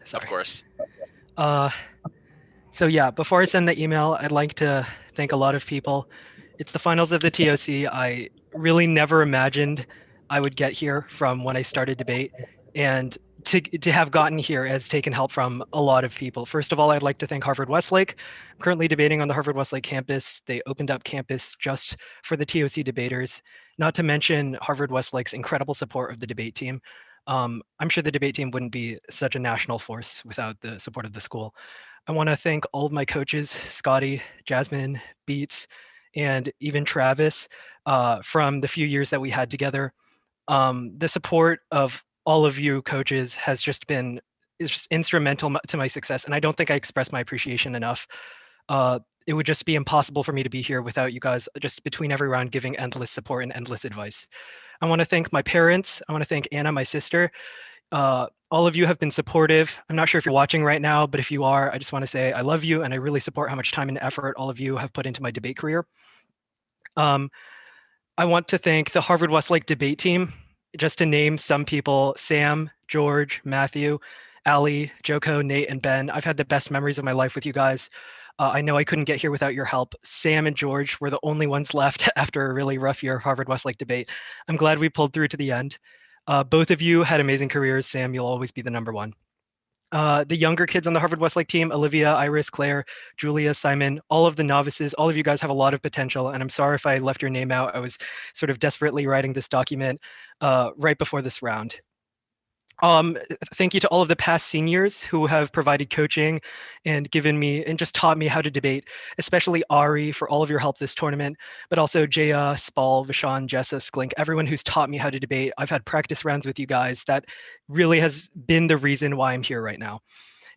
Sorry. Of course. Uh, so yeah, before I send the email, I'd like to thank a lot of people. It's the finals of the TOC. I really never imagined I would get here from when I started debate, and to have gotten here has taken help from a lot of people. First of all, I'd like to thank Harvard-Westlake. I'm currently debating on the Harvard-Westlake campus. They opened up campus just for the TOC debaters, not to mention Harvard-Westlake's incredible support of the debate team. I'm sure the debate team wouldn't be such a national force without the support of the school. I want to thank all of my coaches, Scotty, Jasmine, Beats, and even Travis, from the few years that we had together. The support of all of you coaches has just been is just instrumental to my success, and I don't think I express my appreciation enough. It would just be impossible for me to be here without you guys just between every round giving endless support and endless advice. I want to thank my parents. I want to thank Anna, my sister. All of you have been supportive. I'm not sure if you're watching right now, but if you are, I just want to say I love you and I really support how much time and effort all of you have put into my debate career. Um, I want to thank the Harvard Westlake debate team. Just to name some people: Sam, George, Matthew, Ali, Joko, Nate, and Ben. I've had the best memories of my life with you guys. I know I couldn't get here without your help. Sam and George were the only ones left after a really rough year of Harvard Westlake debate. I'm glad we pulled through to the end. Both of you had amazing careers. Sam, you'll always be the number one. The younger kids on the Harvard Westlake team, Olivia, Iris, Claire, Julia, Simon, all of the novices, all of you guys have a lot of potential. And I'm sorry if I left your name out. I was sort of desperately writing this document right before this round. Um, Thank you to all of the past seniors who have provided coaching and given me and just taught me how to debate, especially Ari for all of your help this tournament, but also Jaya, Spal, Vishan, Jessa, Sklink, everyone who's taught me how to debate. I've had practice rounds with you guys. That really has been the reason why I'm here right now.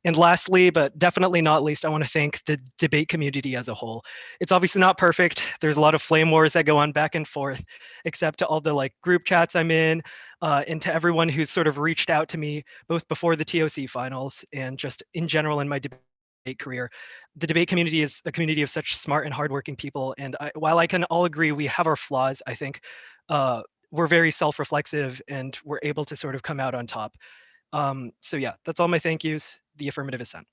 And lastly, but definitely not least, I want to thank the debate community as a whole. It's obviously not perfect. There's a lot of flame wars that go on back and forth, except to all the like group chats I'm in, and to everyone who's sort of reached out to me both before the TOC finals and just in general in my debate career. The debate community is a community of such smart and hardworking people. And while I can all agree we have our flaws, I think we're very self-reflexive and we're able to sort of come out on top. So yeah, that's all my thank yous. The affirmative is sent.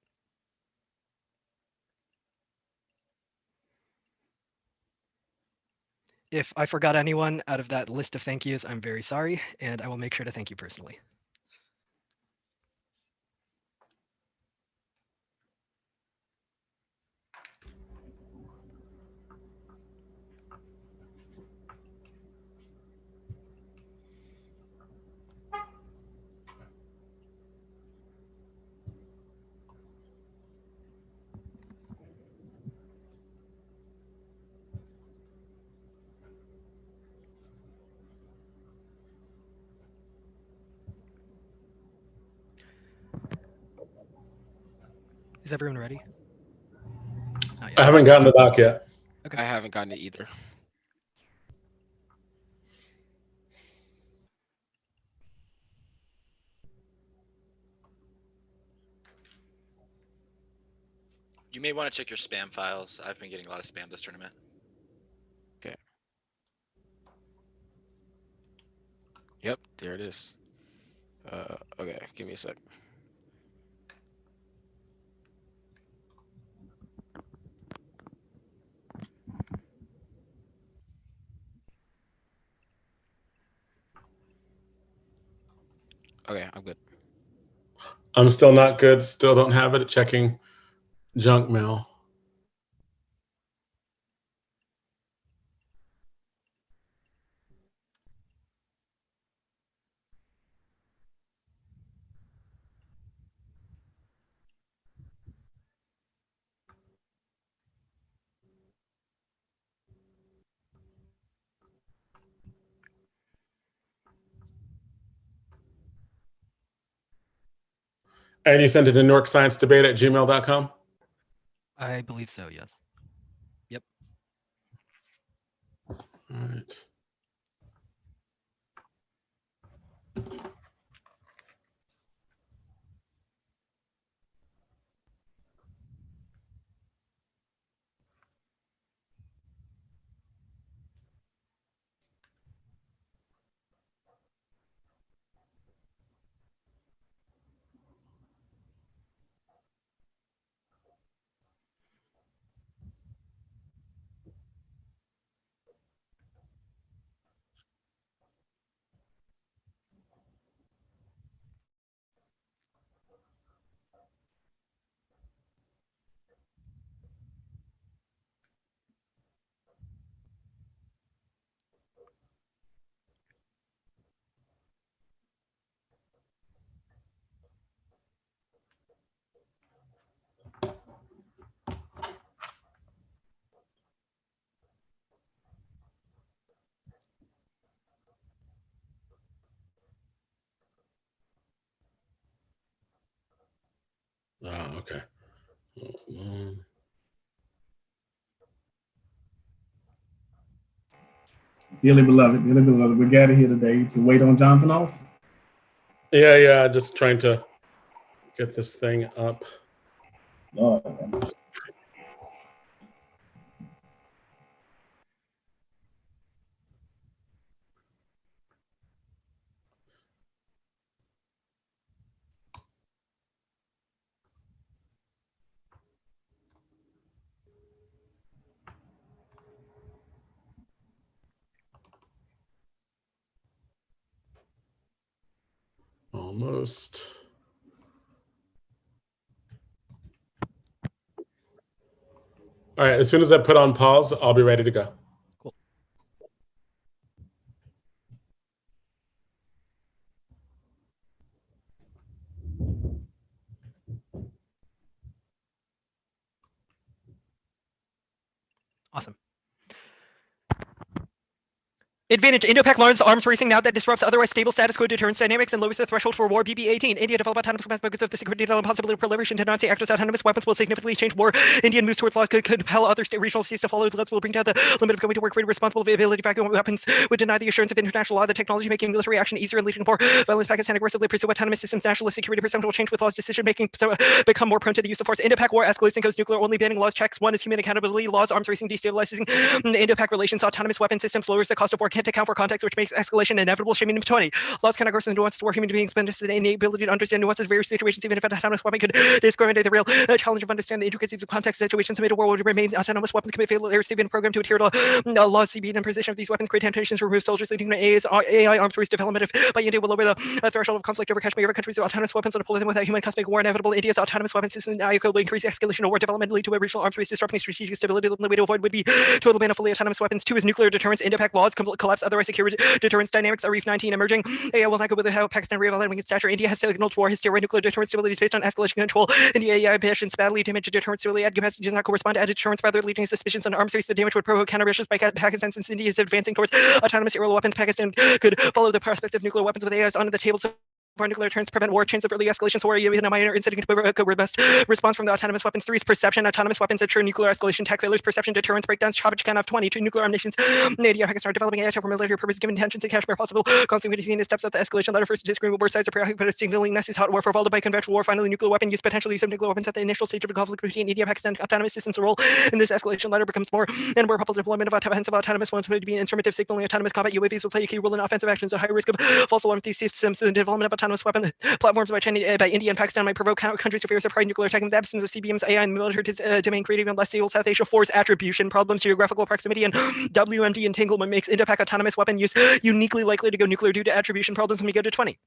If I forgot anyone out of that list of thank yous, I'm very sorry, and I will make sure to thank you personally. Is everyone ready? Not I yet. haven't gotten the doc yet. Okay. I haven't gotten it either. You may want to check your spam files. I've been getting a lot of spam this tournament. Okay. Yep, there it is. Okay, give me a sec. Okay, I'm good. I'm still not good. Still don't have it. Checking junk mail. And you sent it to NorkscienceDebate@gmail.com? I believe so, yes. Yep. All right. Okay. Dearly beloved, we're gathered here today to wait on Jonathan Austin. Yeah, just trying to get this thing up. Lord. Almost. All right, as soon as I put on pause, I'll be ready to go. Cool. Awesome. Advantage. Indo-Pac learns arms racing now that disrupts otherwise stable status quo deterrence dynamics and lowers the threshold for war. BB-18. India develop autonomous weapons because of the security and possibility of proliferation to Nazi actors. Autonomous weapons will significantly change war. Indian moves towards laws could compel other regional states to follow. Let's will bring down the limit of going to work with responsible ability vacuum weapons would deny the assurance of international law. The technology making military action easier and leading to more violence. Pakistan aggressively pursue autonomous systems. National security perception will change with laws. Decision making become more prone to the use of force. Indo-Pac war escalates and goes nuclear. Only banning laws checks. One is human accountability. Laws arms racing destabilizing Indo-Pac relations. Autonomous weapon systems lowers the cost of war. Can't account for context, which makes escalation inevitable. Shaming of 20. Laws cannot grasp the nuances where human beings possess the innate ability to understand nuances of various situations, even if an autonomous weapon could discriminate the real challenge of understanding the intricacies of context situations made a world would remain. Autonomous weapons commit fatal errors. Even program to adhere to laws, CB and position of these weapons create temptations to remove soldiers, leading to AI arms race development by India will lower the threshold of conflict over Kashmir. Countries with autonomous weapons on deploy them without human cost make war inevitable. India's autonomous weapons system will increase escalation of war development, lead to a regional arms race disrupting strategic stability. The only way to avoid would be total ban of fully autonomous weapons. 2 is nuclear deterrence. Indo-Pac laws collapse otherwise secure deterrence dynamics. Arif 19 emerging. AI will not go with how Pakistan reevaluating its stature. India has signaled war hysteria. Nuclear deterrence stability is based on escalation control. India AI ambitions badly damage deterrence stability. Add capacity does not correspond to added deterrence, rather leading to suspicions on arms race. The damage would provoke countermeasures by Pakistan since India is advancing towards autonomous aerial weapons. Pakistan could follow the prospect of nuclear weapons with AIs on the table. So nuclear turns prevent war, chance of early escalation, so war even a minor incident can provoke a robust response from the autonomous weapons. 3 is perception. Autonomous weapons ensure nuclear escalation. Tech failures, perception, deterrence, breakdowns. Chabachkan of 22 nuclear armed nations. India, Pakistan are developing AI for military purposes, given tensions in Kashmir possible. Constantly seeing the steps up the escalation ladder. First, disagreeing with both sides are preoccupied with signaling Nazi's hot war, followed by conventional war. Finally, nuclear weapon use. Potential use of nuclear weapons at the initial stage of the conflict between India and Pakistan. Autonomous systems role in this escalation ladder becomes more and more probable. Deployment of offensive autonomous ones would be an instrument of signaling. Autonomous combat UAVs will play a key role in offensive actions. A high risk of false alarm. These systems, the development of autonomous weapon platforms by India and Pakistan might provoke countries to fear surprise nuclear attack in the absence of CBM's AI and military domain, creating a less stable South Asia. Force attribution problems, geographical proximity, and WMD entanglement makes Indo-Pac autonomous weapon use uniquely likely to go nuclear due to attribution problems when we go to 20.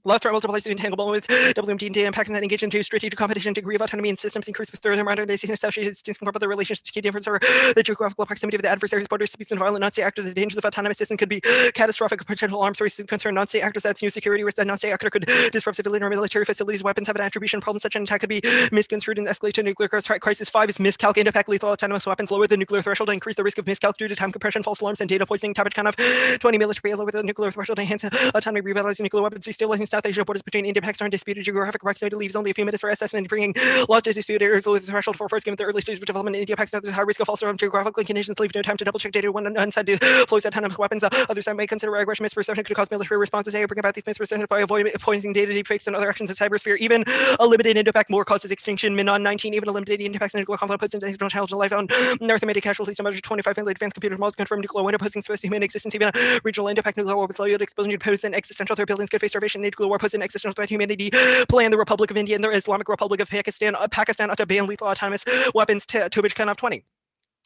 Last threat multiplies the entanglement with WMD and Pakistan engage into strategic competition. Degree of autonomy and systems increase with further modernization associated distinct from other relationships. Key difference are the geographical proximity of the adversary's borders, speeds, and violent non-state actors. The dangers of autonomous system could be catastrophic. Potential arms races concern non-state actors. That's new security risk. That non-state actor could disrupt civilian or military facilities. Weapons have an attribution problem. Such an attack could be misconstrued and escalate to nuclear crisis. 5 is miscalc. Indo-Pac lethal autonomous weapons lower the nuclear threshold and increase the risk of miscalc due to time compression, false alarms, and data poisoning. Tabachkan of 20 military lower the nuclear threshold, enhance autonomy, revitalizing nuclear weapons, destabilizing South Asia borders between India and Pakistan. Disputed geographic proximity leaves only a few minutes for assessment, bringing laws to dispute areas with the threshold for first given the early stage of development in India. Pakistan has high risk of false alarm. Geographical conditions leave no time to double check data. One side deploys autonomous weapons, other side may consider aggression. Misperception could cause military responses. They bring about these misperceptions by avoiding poisoning data, deepfakes, and other actions in cybersphere. Even a limited Indo-Pac war causes extinction. Minon 19, even a limited Indo-Pac nuclear conflict puts into challenge life on North American casualties. About 25 million advanced computer models confirm nuclear winter posing space human existence. Even a regional Indo-Pac nuclear war with low explosion could pose an existential threat. Billions could face starvation. Nuclear war poses an existential threat to humanity. Plan the Republic of India and the Islamic Republic of Pakistan. Pakistan ought to ban lethal autonomous weapons to Tabachkan of 20.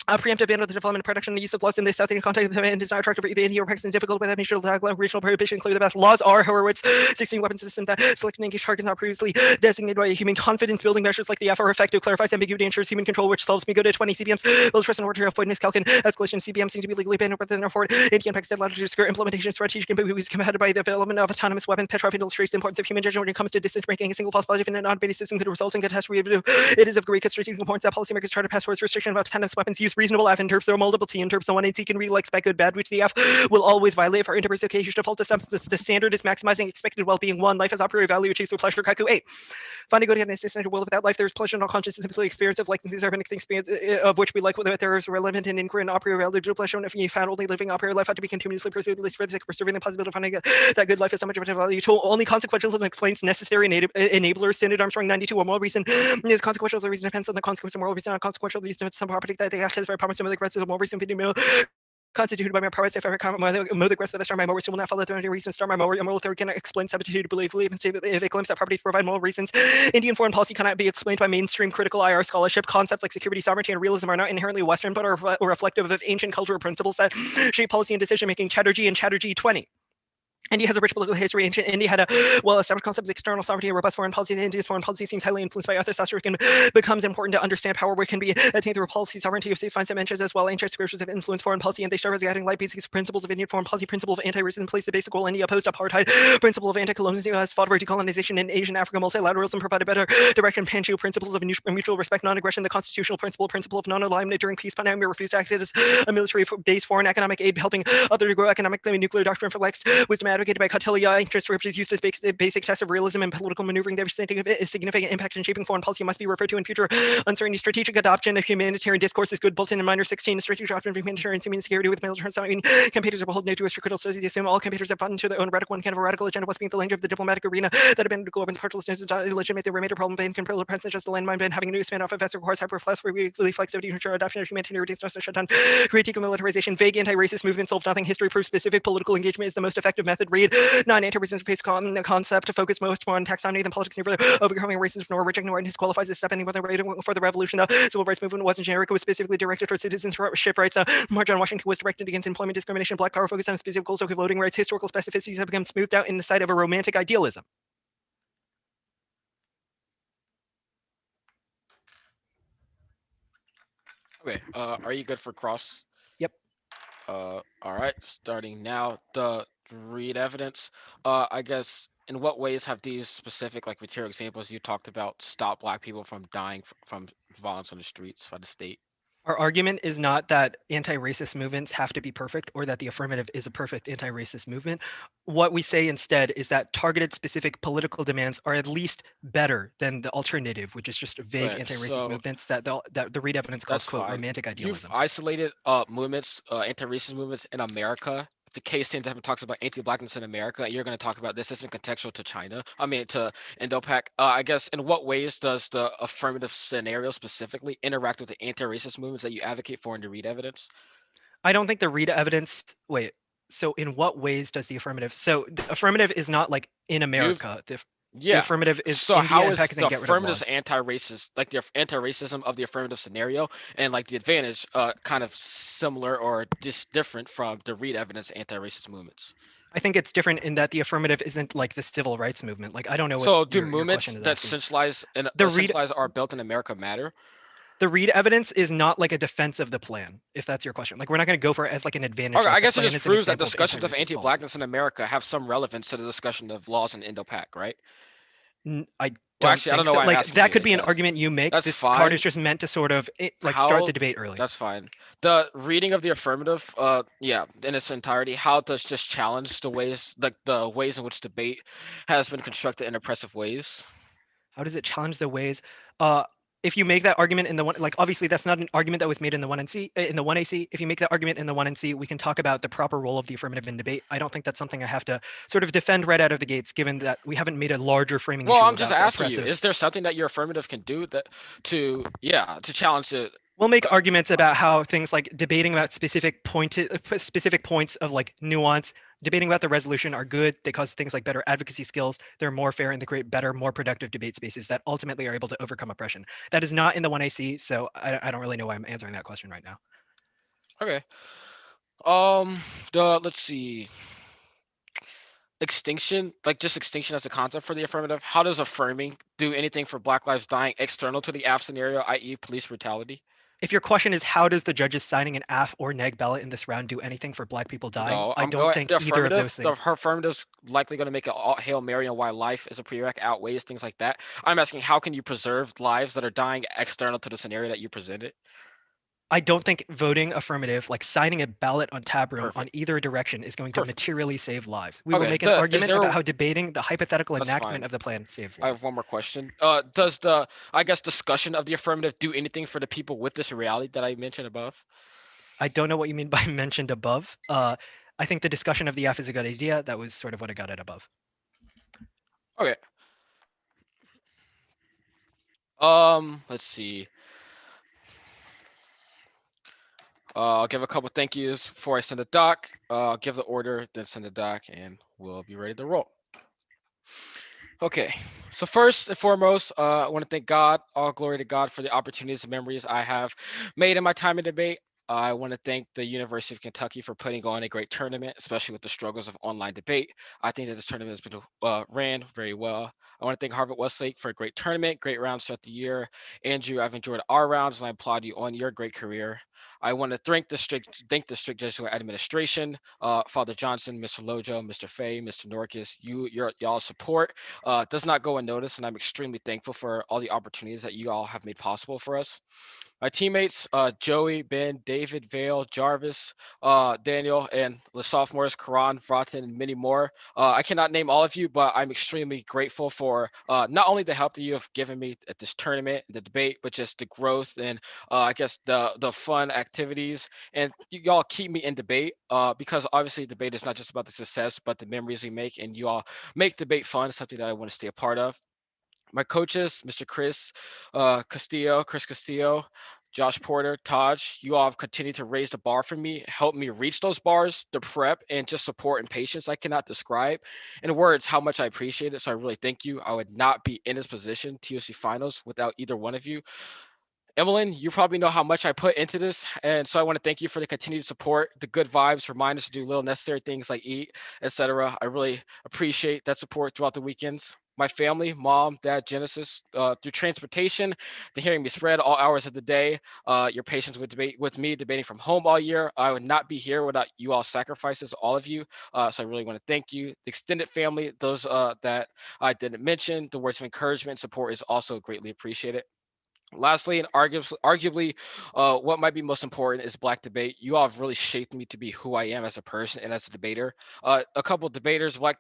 Preemptive ban of the development, production, and use of laws in the South Asian context and is not attractive for either India or Pakistan. Difficult with that regional prohibition. Clear the best laws are, however, it's 16 weapon systems that select and engage targets not previously designated by human. Confidence building measures like the F are effective, clarifies ambiguity, ensures human control, which solves me go to 20 CBMs. Build trust in order to avoid miscalc and escalation. CBMs seem to be legally banned within their forward. India and Pakistan allowed to skirt implementation strategic ambiguities combated by the development of autonomous weapons. Petrov illustrates the importance of human judgment when it comes to decision making. A single false positive in an automated system could result in catastrophe. It is of great strategic importance that policymakers try to pass towards restriction of autonomous weapons use. Reasonable F in terms of multiple T in terms of 1 and T can read like spec good bad, which the F will always violate. For interpretation default to substance, the standard is maximizing expected well-being. 1 life as a priori value achieves through pleasure. Kaku 8. Finding good and existence will without life, there is pleasure, not consciousness, simply experience of like these are experience of which we like, whether there is relevant and inquiry and a priori religious pleasure. And if you found only living a priori life had to be continuously pursued, at least for the sake of preserving the possibility of finding that good life is so much of a value to only consequential and explains necessary enablers. Synod Armstrong 92. A moral reason is consequential. The reason depends on the consequence of moral reason. Not consequential. These some property that they act as very proper. Some of the rest of the moral reason constituted by my powers. If ever the rest of the star, my moral reason will not follow the reason. Star, my moral theory cannot explain substitute believe and say that if it claims that properties provide moral reasons, Indian foreign policy cannot be explained by mainstream critical IR scholarship. Concepts like security, sovereignty, and realism are not inherently Western, but are reflective of ancient cultural principles that shape policy and decision making. Chatterjee and Chatterjee 20. India has a rich political history. Ancient India had a well-established concept of external sovereignty and robust foreign policy. India's foreign policy seems highly influenced by other styles. It becomes important to understand power where it can be attained through policy. Sovereignty of states finds dimensions as well. Ancient scriptures have influenced foreign policy, and they serve as guiding light. Basic principles of Indian foreign policy. Principle of anti-racism plays the basic role. India opposed apartheid. Principle of anti-colonialism has fought for decolonization in Asian Africa. Multilateralism provided better direction. Panchu principles of mutual respect, non-aggression. The constitutional principle of non-alignment during peace. Panama refused to act as a military-based foreign economic aid, helping others to grow economically. Nuclear doctrine for Lex wisdom advocated by Kautilya. Interest scriptures used as basic test of realism and political maneuvering. Their significant impact in shaping foreign policy must be referred to in future uncertainty. Strategic adoption of humanitarian discourse is good. Bulletin in Minor 16. Strategic adoption of humanitarian security with military campaigners will hold no to a strict critical study. They assume all campaigners have bought into their own radical and kind of a radical agenda. What's being the language of the diplomatic arena that have been global and partlessness is not illegitimate. They remain a problem. Ban control the president just the landmine ban having a new span off of vets requires hyperflex where we reflexivity to ensure adoption of humanitarian resources are shut down. Critique of militarization. Vague anti-racist movement solves nothing. History proves specific political engagement is the most effective method. Read 9 anti-racist face concept to focus most more on taxonomy than politics. Neither overcoming racism nor rejecting whiteness qualifies as step anywhere for the revolution. The civil rights movement wasn't generic; it was specifically directed towards citizenship rights. March on Washington was directed against employment discrimination. Black power focused on specific goals of voting rights. Historical specificities have become smoothed out in the sight of a romantic idealism. Okay. Are you good for cross? Yep. All right. Starting now. The read evidence. I guess. In what ways have these specific, like material examples you talked about, stopped Black people from dying from violence on the streets by the state? Our argument is not that anti-racist movements have to be perfect or that the affirmative is a perfect anti-racist movement. What we say instead is that targeted specific political demands are at least better than the alternative, which is just vague Right, anti-racist so movements that the read evidence calls, that's quote, fine. romantic You've idealism. isolated movements, anti-racist movements in America. The case team talks about anti-blackness in America. You're going to talk about this isn't contextual to China. I mean, to Indo-Pac. I guess in what ways does the affirmative scenario specifically interact with the anti-racist movements that you advocate for in the read evidence? I don't think the read evidence. Wait. So in what ways does the affirmative? So the affirmative is not like in America. The Yeah. affirmative is So India how and is Pakistan the get rid of affirmative laws. anti-racist, like the anti-racism of the affirmative scenario, and like the advantage, kind of similar or just different from the read evidence anti-racist movements? I think it's different in that the affirmative isn't like the civil rights movement. Like I don't know what So do your movements question is that asking. centralize and The read centralize are built in America matter? the read evidence is not like a defense of the plan, if that's your question. Like we're not going to go for it as like an advantage. Okay, Like I the guess it plan just is an proves that example of discussions of anti-racist policy. anti-blackness in America have some relevance to the discussion of laws in Indo-Pac, right? I Well, don't actually, I think don't know so. why I'm Like asking that you, could I be an guess. argument you make. That's This card is fine. just meant to sort of start How the debate early. That's fine. The reading of the affirmative, yeah, in its entirety, how does just challenge the ways, like the ways in which debate has been constructed in oppressive ways? How does it challenge the ways? If you make that argument in the one, like obviously that's not an argument that was made in the 1NC, in the 1AC. If you make that argument in the 1NC, we can talk about the proper role of the affirmative in debate. I don't think that's something I have to sort of defend right out of the gates, given that we haven't made a larger framing Well, issue I'm just about the asking you, oppressive. is there something that your affirmative can do that to challenge it? We'll make arguments about how things like debating about specific points of like nuance, debating about the resolution are good. They cause things like better advocacy skills. They're more fair and they create better, more productive debate spaces that ultimately are able to overcome oppression. That is not in the 1AC, so I don't really know why I'm answering that question right now. Okay. Let's see. Extinction, like just extinction as a concept for the affirmative. How does affirming do anything for Black lives dying external to the AF scenario, i.e. police brutality? If your question is how does the judges signing an AF or neg ballot in this round do anything for Black people dying, No, I I'm don't going think the either of affirmative. those things. The affirmative's likely going to make a Hail Mary on why life is a prereq outweighs things like that. I'm asking how can you preserve lives that are dying external to the scenario that you presented? I don't think voting affirmative, like signing a ballot on tab room on Perfect. either direction, is going to Perfect. materially save lives. We will Okay, make an is argument there about how debating the hypothetical That's enactment fine. of the plan saves I lives. have one more question. Does the, I guess, discussion of the affirmative do anything for the people with this reality that I mentioned above? I don't know what you mean by mentioned above. I think the discussion of the F is a good idea. That was sort of what I got at above. Okay. Let's see. I'll give a couple thank yous before I send the doc. I'll give the order, then send the doc, and we'll be ready to roll. Okay, so first and foremost, I want to thank God, all glory to God for the opportunities and memories I have made in my time in debate. I want to thank the University of Kentucky for putting on a great tournament, especially with the struggles of online debate. I think that this tournament has been ran very well. I want to thank Harvard-Westlake for a great tournament, great rounds throughout the year. Andrew, I've enjoyed our rounds, and I applaud you on your great career. I want to thank the Strake Jesuit administration, Father Johnson, Mr. Lojo, Mr. Fay, Mr. Norkis, y'all's support does not go unnoticed, and I'm extremely thankful for all the opportunities that you all have made possible for us. My teammates, Joey, Ben, David, Vale, Jarvis, Daniel, and the sophomores, Karan, Vratan, and many more. I cannot name all of you, but I'm extremely grateful for not only the help that you have given me at this tournament, the debate, but just the growth and I guess the fun activities. And you all keep me in debate because obviously debate is not just about the success, but the memories we make, and you all make debate fun, something that I want to stay a part of. My coaches, Mr. Chris Castillo, Josh Porter, Taj, you all have continued to raise the bar for me, help me reach those bars, the prep, and just support and patience I cannot describe in words how much I appreciate it. So I really thank you. I would not be in this position, TOC finals, without either one of you. Evelyn, you probably know how much I put into this. And so I want to thank you for the continued support, the good vibes, remind us to do little necessary things like eat, etc. I really appreciate that support throughout the weekends. My family, mom, dad, Genesis, through transportation, the hearing me spread all hours of the day, your patience with me debating from home all year. I would not be here without you all sacrifices, all of you. So I really want to thank you. The extended family, those that I didn't mention, the words of encouragement and support is also greatly appreciated. Lastly, and arguably, what might be most important is Black debate. You all have really shaped me to be who I am as a person and as a debater. A couple of debaters, black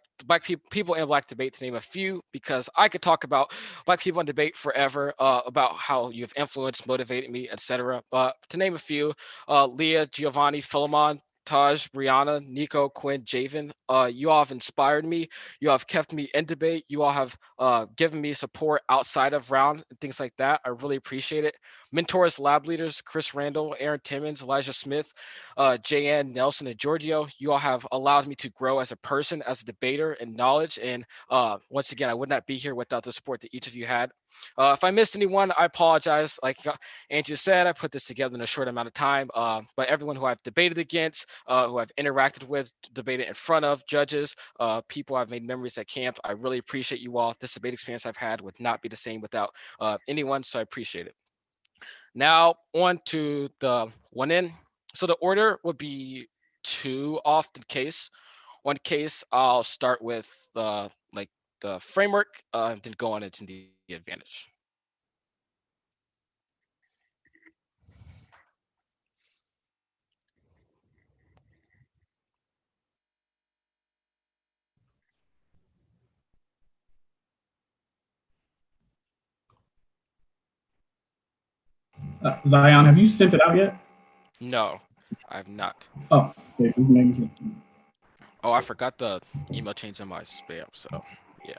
people in Black debate, to name a few, because I could talk about Black people in debate forever, about how you've influenced, motivated me, etc. But to name a few, Leah, Giovanni, Philemon, Taj, Brianna, Nico, Quinn, Javen, you all have inspired me. You all have kept me in debate. You all have given me support outside of round and things like that. I really appreciate it. Mentors, lab leaders, Chris Randall, Aaron Timmons, Elijah Smith, Jayanne Nelson, and Giorgio. You all have allowed me to grow as a person, as a debater, and knowledge. And once again, I would not be here without the support that each of you had. If I missed anyone, I apologize. Like Andrew said, I put this together in a short amount of time. But everyone who I've debated against, who I've interacted with, debated in front of, judges, people I've made memories at camp, I really appreciate you all. This debate experience I've had would not be the same without anyone, so I appreciate it. Now on to the one in. So the order would be two off the case. One case, I'll start with like the framework, and then go on into the advantage. Zion, have you sent it out yet? No, I've not. Oh, okay, just making sure. Oh, I forgot the email change in my spam, so yeah.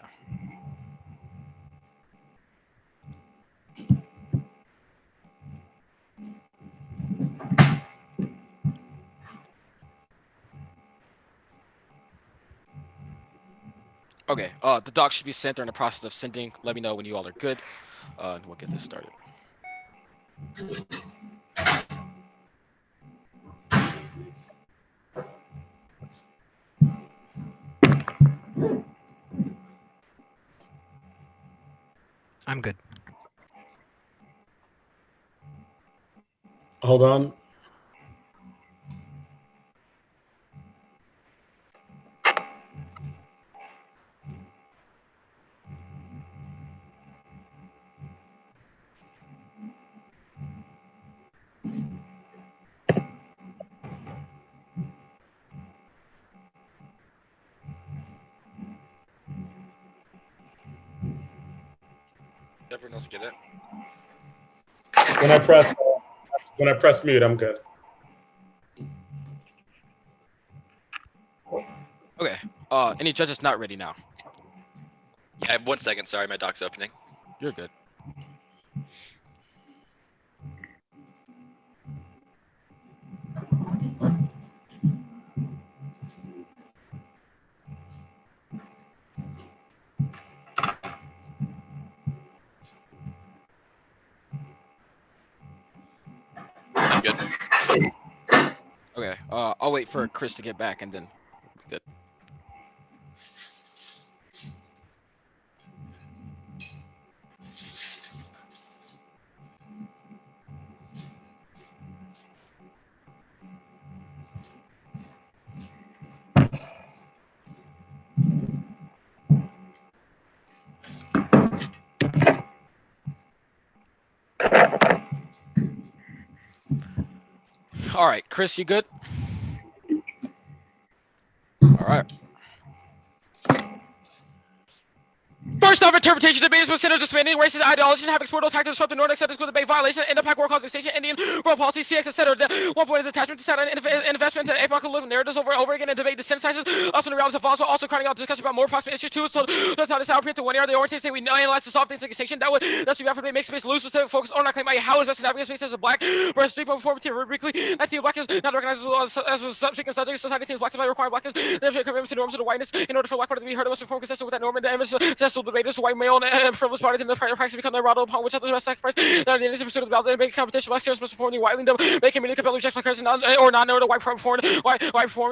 Okay, the doc should be sent. They're in the process of sending. Let me know when you all are good, and we'll get this started. I'm good. Hold on. Everyone else get it? When I press mute, I'm good. Okay. Any judges not ready now? Yeah, I have 1 second. Sorry, my doc's opening. You're good. I'm good. Okay. I'll wait for Chris to get back and then we'll be good. All right, Chris, you good? All right. First off, interpretation debates with centers disbanding racist ideologies and have explored tactics disrupt the Nordic status quo debate violation, impact war causing extinction, Indian world policy, CX, etc. 1 point is attachment to set investment to apocalyptic narratives over and over again and debate desensitizes us from the realities of false, also crying out discussion about more proximate issues too. So that's how this outprint to 1 year. They orientate say we analyze the soft things like extinction. That's what we have to make space lose specific focus on not claim how is best to navigate space as a black versus sleep before material rubrically. I think black is not recognized as a subject and subject. Society thinks black is require blackness. There's a commitment to norms of the whiteness in order for black party to be heard of us to form consistent with that norm and the image successful debaters, white male and frivolous parties in the practice become the rattle upon which others must sacrifice. Now the innocent pursuit of the ballot, make competition, black stairs must perform the white leader, make community compel reject black person or non-know the white performance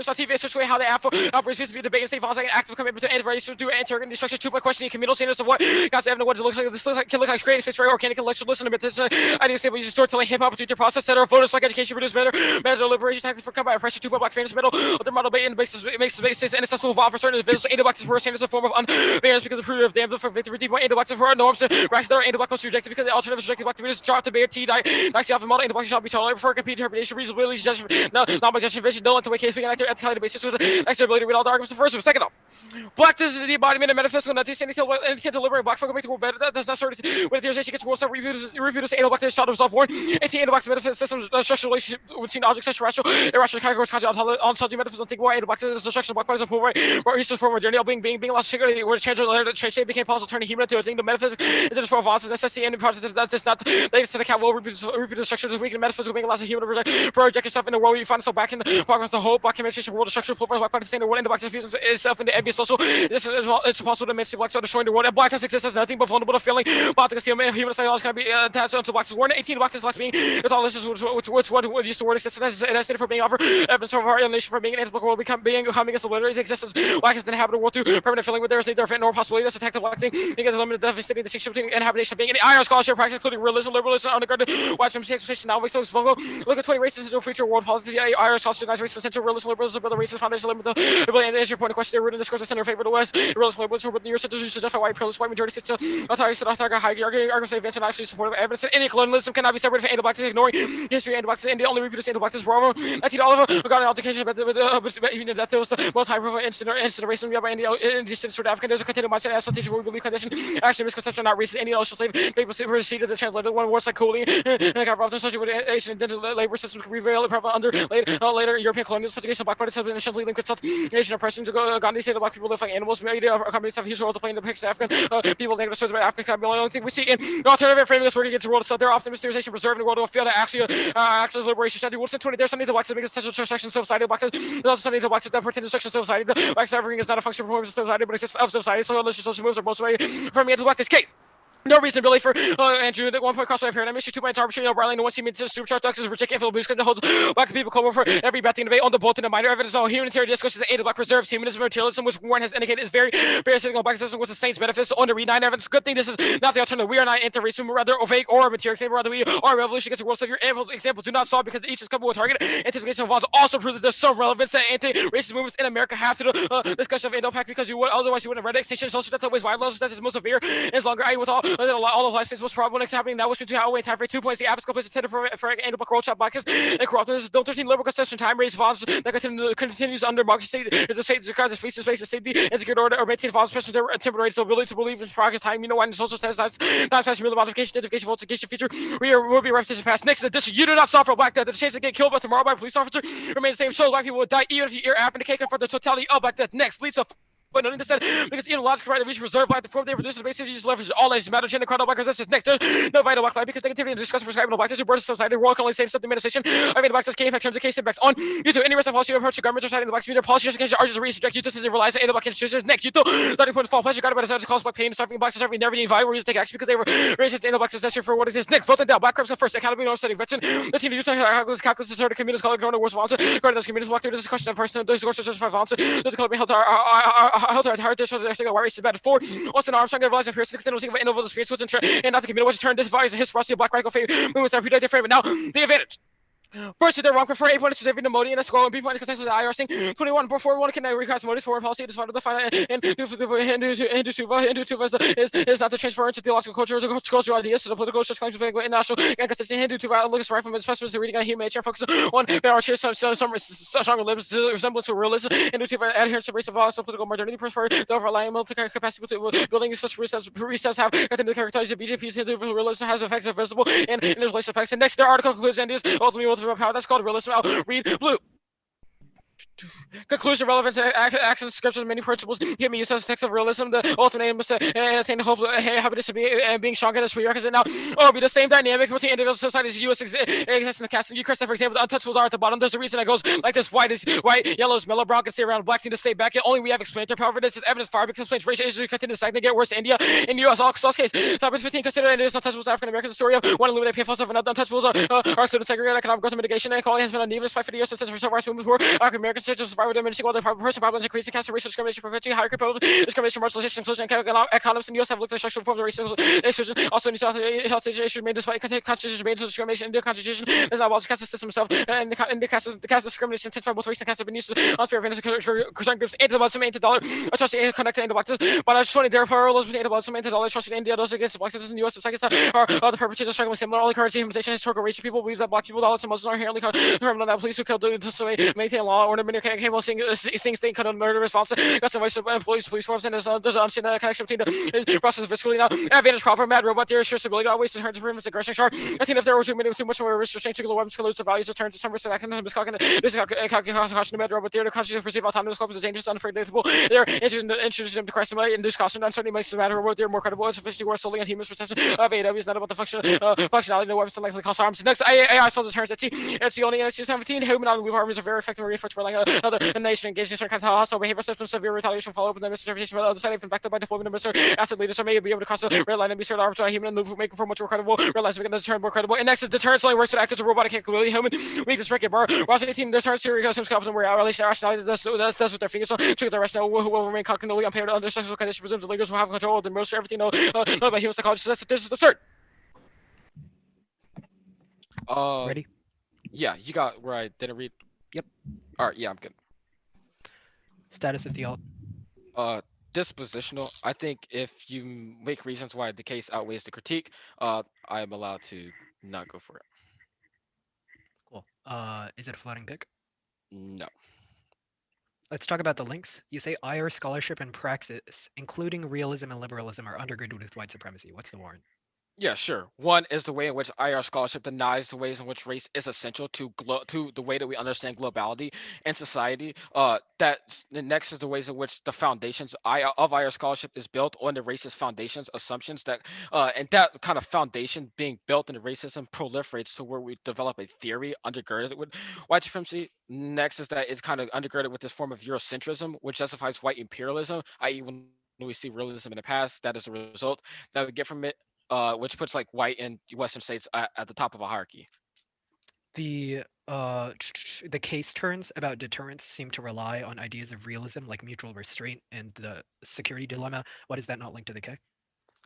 on TV, essentially how they operate seems to be debate and state violence like an active commitment to anti-racial, do anti-organization structure, 2 by questioning communal standards of what God's evidence what it looks like. This can look like creative space for organic intellectual listen to this idea stable uses storytelling, hip-hop, to process, center, voters like education, produce better deliberation tactics for combat pressure, 2 by black fairness, middle of their model bait and makes the basis inaccessible evolve for certain individuals, anti-blacks for standards a form of unfairness because of proof of damn for victory, anti-blacks for norms, racks that are anti-black was rejected because the alternatives rejected black communities dropped to bear T die actually often model anti-black shall be tolerated for complete interpretation, reasonability, judgment, no by judgment, vision, no into way case we can act at the basis with the next ability to read all the arguments. The first one, second off, blackness is the embodiment of metaphysical nothing anything to liberate black folk make the world better. That does not start with the theorization gets world self reproduce anti-black shot of self-born, anti-black metaphysical systems structural relationship between objects such irrational categories ontology metaphysical unthinkable anti-black destruction black bodies of poor or useless form of journey being lost security where change state became possible turning human into a thing to metaphysics into the form of avances necessity and process that does not they set account will reproduce structure of weak and metaphysical being allows a human to project yourself in the world you find yourself back in the progress the whole black communication world structure full black body standard world and the black diffuses itself into envious social this is it's possible to maintain black so destroying the world and blackness exists as nothing but vulnerable to feeling black as human psychology can be attached to black's word 18 black is being it's all this is what used to word existence and that's for being offered evidence of our alienation for being an anti-black world becoming against the literary existence black is the inhabited world through permanent feeling where there is neither event nor possibility that's attack the black thing because the limited devastating distinction between inhabitation being any IR scholarship practice including realism liberalism underground white supremacy now makes those vocal look at 20 races into future world politics IR scholarship race essential realism liberalism brother racist foundation limit the ability and answer point of question root in discourse center favor the west realism liberalism with the years to justify white privilege white majority sits authority hierarchy arguments advance and actually support of evidence and any colonialism cannot be separated from anti-black ignoring history anti-black and the only reproduce anti-black is wrong 19 Oliver regarding altercation but even that there was the most high profile incident racism by any descent sort of African there's a continued mindset as teacher we believe condition actually misconception not racist any social slave people proceeded to translate one words like cooling and got involved in such with Asian dental labor systems prevail under later European colonial subjugation black parties have been essentially linked with South Asian oppression to Gandhi said black people live like animals media companies have a huge role to play in the depiction of African people negative stories about Africa the only thing we see in the alternative framing is working against the world so their often mysterization preserving the world to a field that actually liberation strategy Wilson 20 there's something to blacks that make essential transaction of society blacks there's also something to blacks that pretend destruction of society the blacks everything is not a function of performance of society but exists of society so unless your social moves are most way from me to black this case no reason really for Andrew at 1 point cross my paradigm issue 2 points arbitrary no Riley no one see me to supercharge ducks is rejecting info boost because it holds black people come over every bad thing debate on the both in the minor evidence all humanitarian discourse is the aid of black preserves humanism materialism which Warren has indicated is very parasitic on black system with the saints benefits so on the read 9 evidence good thing this is not the alternative we are not anti-racism rather opaque or material claim rather we are revolution against the world so your examples do not solve because each is coupled with target anticipation of bonds also prove that there's some relevance that anti-racist movements in America have to the discussion of Indo-Pac because you would otherwise you wouldn't have read extinction social death always violence that is most severe and is longer I with all all of life states most probable next happening now, which means how time frame 2 points. The apical place intended for annual book roll chop blackness and corruption. This is no 13 liberal concession time raise bonds that continues under market state. The state describes as space safety and secure order or maintain bonds, especially temporary so ability to believe in progress time. You know, when social status not special modification, identification, voltification feature. We will be repetition past. Next edition, you do not suffer black death. The chance to get killed by tomorrow by a police officer remains the same. Shows black people will die even if you ear app and the cake for the totality of black death. Next leads to but nothing to said because even logical right to reach reserve life, the form they reduce the basis use leverage all lives matter, gender, crowd, black resistance. Next, there's no vital black life because negativity and discussion prescribing no black there's a burden society, world only same stuff administration. I mean, the black says impact terms of case impacts on you to any rest of policy approach to government or side in the black community policy justification argues to restrict you to the reliance on the black institutions. Next, you to starting point fall pleasure got about a cause black pain, suffering blacks are never need vital reason to take action because they were racist in the black necessary for what is this. Next, vote them down. Black crimes come first. Academy no studying veteran. The team use calculus sort of communities called ignoring the worst violence. Regarding those communities, black this is a question of person. Those who justify violence. Those called me health our dish of the white race is bad. 4. Austin Armstrong realized a person extended was innovative spirits and not the community which turned this device his rusty black radical favor movements are predicted frame. But now the advantage. First, they're wrong for 8 points to saving the Modi and a score and B points contest with the IRC. 21 before one can recast Modi's foreign policy to find the final and Hindu Tuva is not the transference of theological cultural ideas to the political just claims of international and consistent Hindu Tuva looks right from its specimens reading on human nature focus on balance here some stronger resemblance to realism Hindu Tuva adherence to race of violence political modernity prefer the overlying military capacity to building such recess have continued to characterize the BJP's Hindu realism has effects are visible and there's less effects. And next, their article concludes and is ultimately about power. That's called realism. I'll read blue. Conclusion, relevance, actions, scriptures, many principles give me use as text of realism. The ultimate aim is to attain the hope, happiness of being strong in this prerequisite. Now, be the same dynamic between individual societies. U.S. exists in the cast. You curse that, for example, the untouchables are at the bottom. There's a reason that goes like this: white is white, yellow is mellow, brown can stay around, black need to stay back. Yet only we have explained. However, this is evidence far because explains racial issues continue to stagnate, get worse in India. In the U.S., all case. Topic 15: consider India's untouchables African Americans. The story of one illuminate PFLs of another untouchables are included segregated economic growth and mitigation. And equality has been uneven fight for the U.S. since for civil rights movements were African Americans to survive with diminishing while the person problems increasing caste racial discrimination, perpetuating higher discrimination, marginalization, exclusion, and economists in the U.S. have looked at structural forms of racial exclusion. Also, in South Asia, issues made despite constitution remains discrimination. In the constitution does not abolish the caste system itself, and the caste discrimination intensified both race and caste have been used unfair advantage concerned groups. Anti-Muslim, anti-dollar, trusting connected anti-black. But I just want to therefore rules between anti-Muslim, anti-dollar, trusting India, those against black citizens in the U.S. The second are the perpetrators struggling with similar. Only currency, humanization, historical racial people believe that black people, dollars, and Muslims are inherently criminal. That police who killed to maintain law, order, capable seeing state kind of murder response. Got some waste of police force, and there's unseen connection between the process fiscally now. Advantage proper, mad robot theory, sure stability, always turns to prevent aggression. Sure, I think if there were too much more risk restraint, nuclear weapons, collusive values, returns to some risk of accidents, miscalculation, mad robot theory, conscious perceived autonomous scope is dangerous, unpredictable. They're introduced them to Christ and induce caution, uncertainty makes the matter robot theory more credible, insufficiently worse solely on human perception of AW is not about the functionality, no weapons to likely cause harm. Next, AI solves turns at T. It's the only NSC 17. Human non-loop armies are very effective reinforced for like another nation engaged in certain kinds of hostile behavior systems, severe retaliation, follow up with the misinterpretation by the other side, even backed up by deployment of Mr. Acid leaders, so may be able to cross the red line and be certain arbitrary human and loop, making for much more credible, realize making the deterrent more credible. And next is deterrence only works with actors of robotic capability, human, weakness, Rick, bar. Ross 18, deterrence theory comes confident where our rationality does with their fingers, so to the rationale who will remain cognitively impaired under sexual conditions, presumes the leaders will have control of the most everything known about human psychology. So this is absurd. Ready? Yeah, you got where I didn't read. Yep. All right, yeah, I'm good. Status of the alt. Dispositional. I think if you make reasons why the case outweighs the critique, I'm allowed to not go for it. Cool. Is it a floating pick? No. Let's talk about the links. You say IR scholarship and praxis, including realism and liberalism, are undergirded with white supremacy. What's the warrant? Yeah, sure. One is the way in which IR scholarship denies the ways in which race is essential to the way that we understand globality and society. The next is the ways in which the foundations of IR scholarship is built on the racist foundations, assumptions that, and that kind of foundation being built into racism proliferates to where we develop a theory undergirded with white supremacy. Next is that it's kind of undergirded with this form of Eurocentrism, which justifies white imperialism, i.e., when we see realism in the past, that is the result that we get from it. Which puts like white and Western states at the top of a hierarchy. The case turns about deterrence seem to rely on ideas of realism like mutual restraint and the security dilemma. Why does that not link to the K?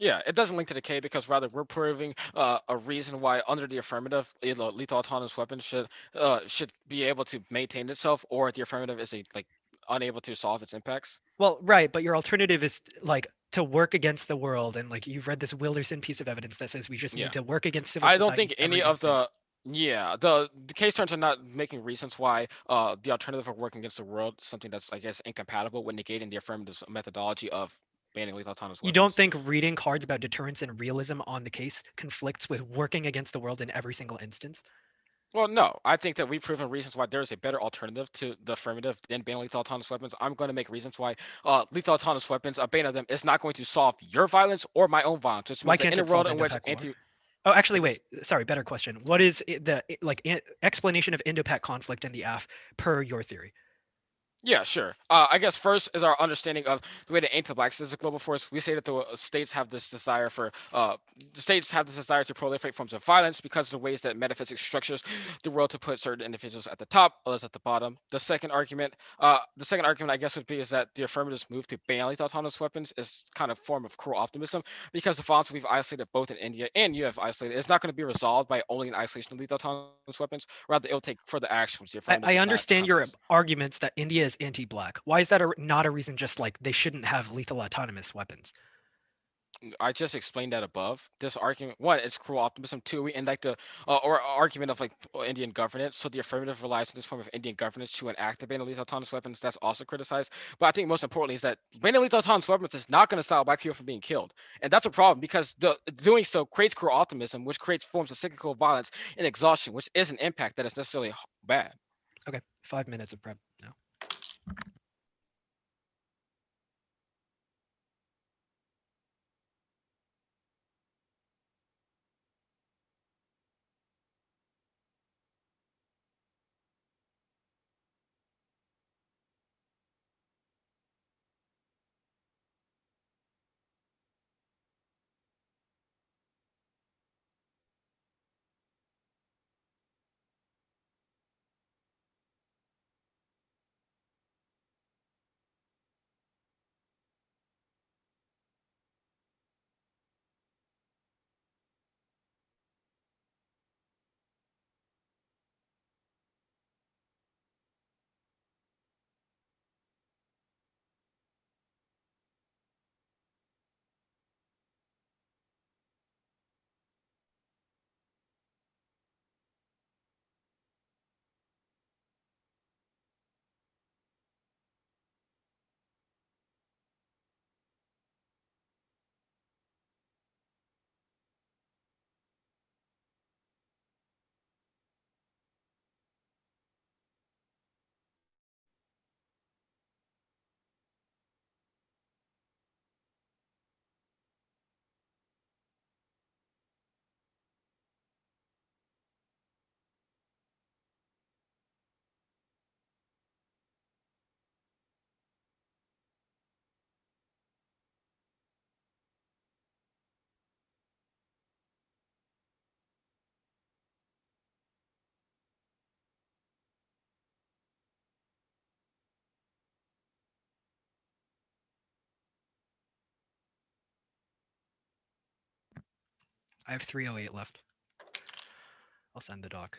Yeah, it doesn't link to the K because rather we're proving a reason why under the affirmative, lethal autonomous weapons should be able to maintain itself, or the affirmative is unable to solve its impacts. Well, right, but your alternative is like to work against the world, and like you've read this Wilderson piece of evidence that says we just Yeah. need to work against civil I society. don't think in every any of instant. the case turns are not making reasons why the alternative of working against the world is something that's, I guess, incompatible with negating the affirmative methodology of banning lethal autonomous You weapons. don't think reading cards about deterrence and realism on the case conflicts with working against the world in every single instance? Well, no. I think that we've proven reasons why there is a better alternative to the affirmative than banning lethal autonomous weapons. I'm going to make reasons why lethal autonomous weapons, a ban of them, is not going to solve your violence or my own violence. Which Why means that can't in a it solve world in which Indo-Pak war? Oh, actually, because- wait. Sorry, better question. What is the explanation of Indo-Pak conflict in the AF per your theory? Yeah, sure. I guess first is our understanding of the way that anti-blacks is a global force. We say that the states have this desire to proliferate forms of violence because of the ways that metaphysics structures the world to put certain individuals at the top, others at the bottom. The second argument, I guess, would be is that the affirmatives move to ban lethal autonomous weapons is kind of form of cruel optimism because the violence we've isolated both in India and you have isolated is not going to be resolved by only an isolation of lethal autonomous weapons. Rather, it'll take further actions. The affirmative I does not understand your encompass. arguments that India is anti-black. Why is that not a reason just like they shouldn't have lethal autonomous weapons? I just explained that above. This argument, one, it's cruel optimism. Two, we enact the or argument of like Indian governance. So the affirmative relies on this form of Indian governance to enact the ban of lethal autonomous weapons. That's also criticized. But I think most importantly is that banning lethal autonomous weapons is not going to stop black people from being killed, and that's a problem because doing so creates cruel optimism, which creates forms of cyclical violence and exhaustion, which is an impact that is necessarily bad. Okay, 5 minutes of prep now. I have 308 left. I'll send the doc.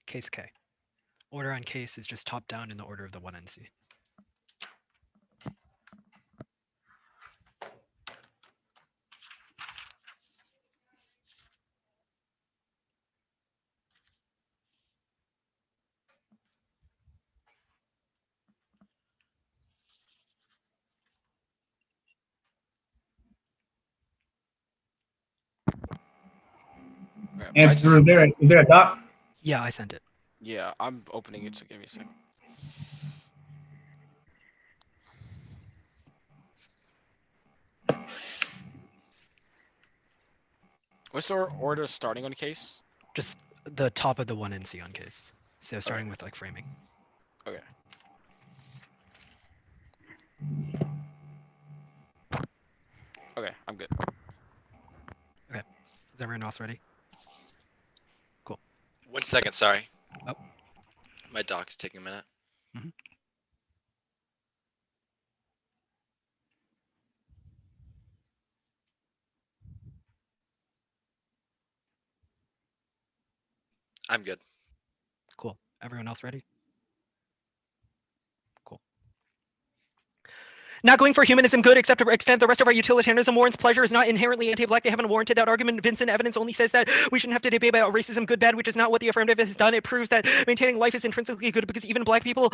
Case K. Order on case is just top down in the order of the 1NC. Okay, And I just- is there a doc? Yeah, I sent it. Yeah, I'm opening it, so give me a second. What's the order starting on the case? Just the top of the 1NC on case. So starting with like framing. Okay. Okay, I'm good. Is everyone else ready? 1 second, sorry. Oh. My doc's taking a minute. Mhm. I'm good. Cool. Everyone else ready? Cool. Not going for humanism good, except to extend the rest of our utilitarianism warrants pleasure is not inherently anti-black. They haven't warranted that argument. Vincent evidence only says that we shouldn't have to debate about racism good, bad, which is not what the affirmative has done. It proves that maintaining life is intrinsically good because even black people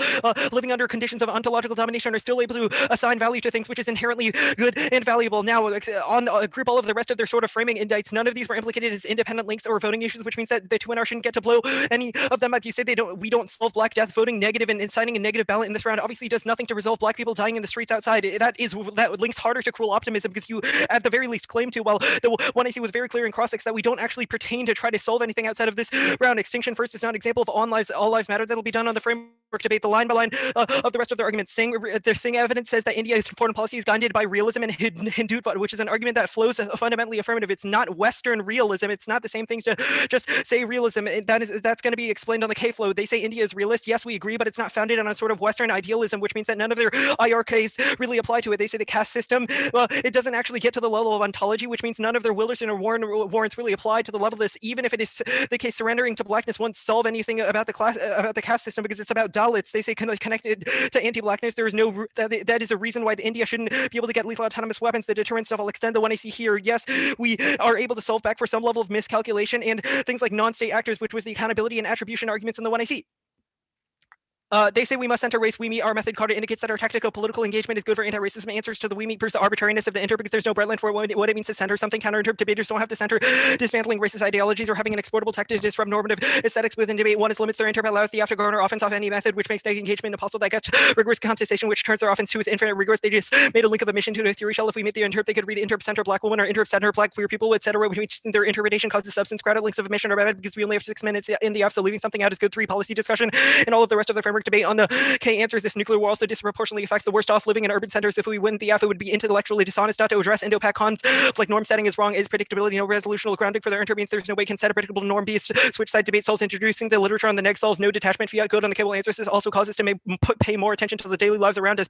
living under conditions of ontological domination are still able to assign value to things, which is inherently good and valuable. Now, on group all of the rest of their sort of framing indicts, none of these were implicated as independent links or voting issues, which means that the 2NR shouldn't get to blow any of them up. You say we don't solve black death voting negative and signing a negative ballot in this round obviously does nothing to resolve black people dying in the streets outside. That links harder to cruel optimism because you at the very least claim to, while the one I see was very clear in cross-ex that we don't actually pertain to try to solve anything outside of this round. Extinction first is not an example of all lives matter. That'll be done on the framework debate. The line by line of the rest of their arguments. The Singh evidence says that India's foreign policy is guided by realism and Hindutva, which is an argument that flows fundamentally affirmative. It's not Western realism. It's not the same thing to just say realism. That's going to be explained on the K-flow. They say India is realist. Yes, we agree, but it's not founded on a sort of Western idealism, which means that none of their IRKs really apply to it. They say the caste system, well, it doesn't actually get to the level of ontology, which means none of their Wilderson or warrants really apply to the level of this. Even if it is the case, surrendering to blackness won't solve anything about the caste system because it's about Dalits. They say connected to anti-blackness. There is no that is a reason why India shouldn't be able to get lethal autonomous weapons. The deterrent stuff I'll extend. The one I see here, yes, we are able to solve back for some level of miscalculation and things like non-state actors, which was the accountability and attribution arguments in the one I see. They say we must center race. We meet our method. Carter indicates that our tactical political engagement is good for anti-racism. Answers to the we meet proves the arbitrariness of the inter because there's no breadline for what it means to center something. Counterinterpret debaters don't have to center dismantling racist ideologies or having an exportable tactic to disrupt normative aesthetics within debate. One is limits their interpret allows the afterburner offense off any method, which makes engagement impossible. That gets rigorous contestation, which turns their offense to its infinite rigorous. They just made a link of admission to a theory shell. If we meet the interp, they could read interp center black woman or interp center black queer people, etc. Which their interpretation causes substance crowded links of admission are bad because we only have 6 minutes in the app, so leaving something out is good. 3 policy discussion and all of the rest of the framework debate on the K answers. This nuclear war also disproportionately affects the worst off living in urban centers. If we win the F, it would be intellectually dishonest not to address Indo-Pak cons like norm setting is wrong, is predictability, no resolutional grounding for their intervenes. There's no way can set a predictable norm be switch side debate solves introducing the literature on the neg solves no detachment fiat good on the cable answers. This also causes us to pay more attention to the daily lives around us.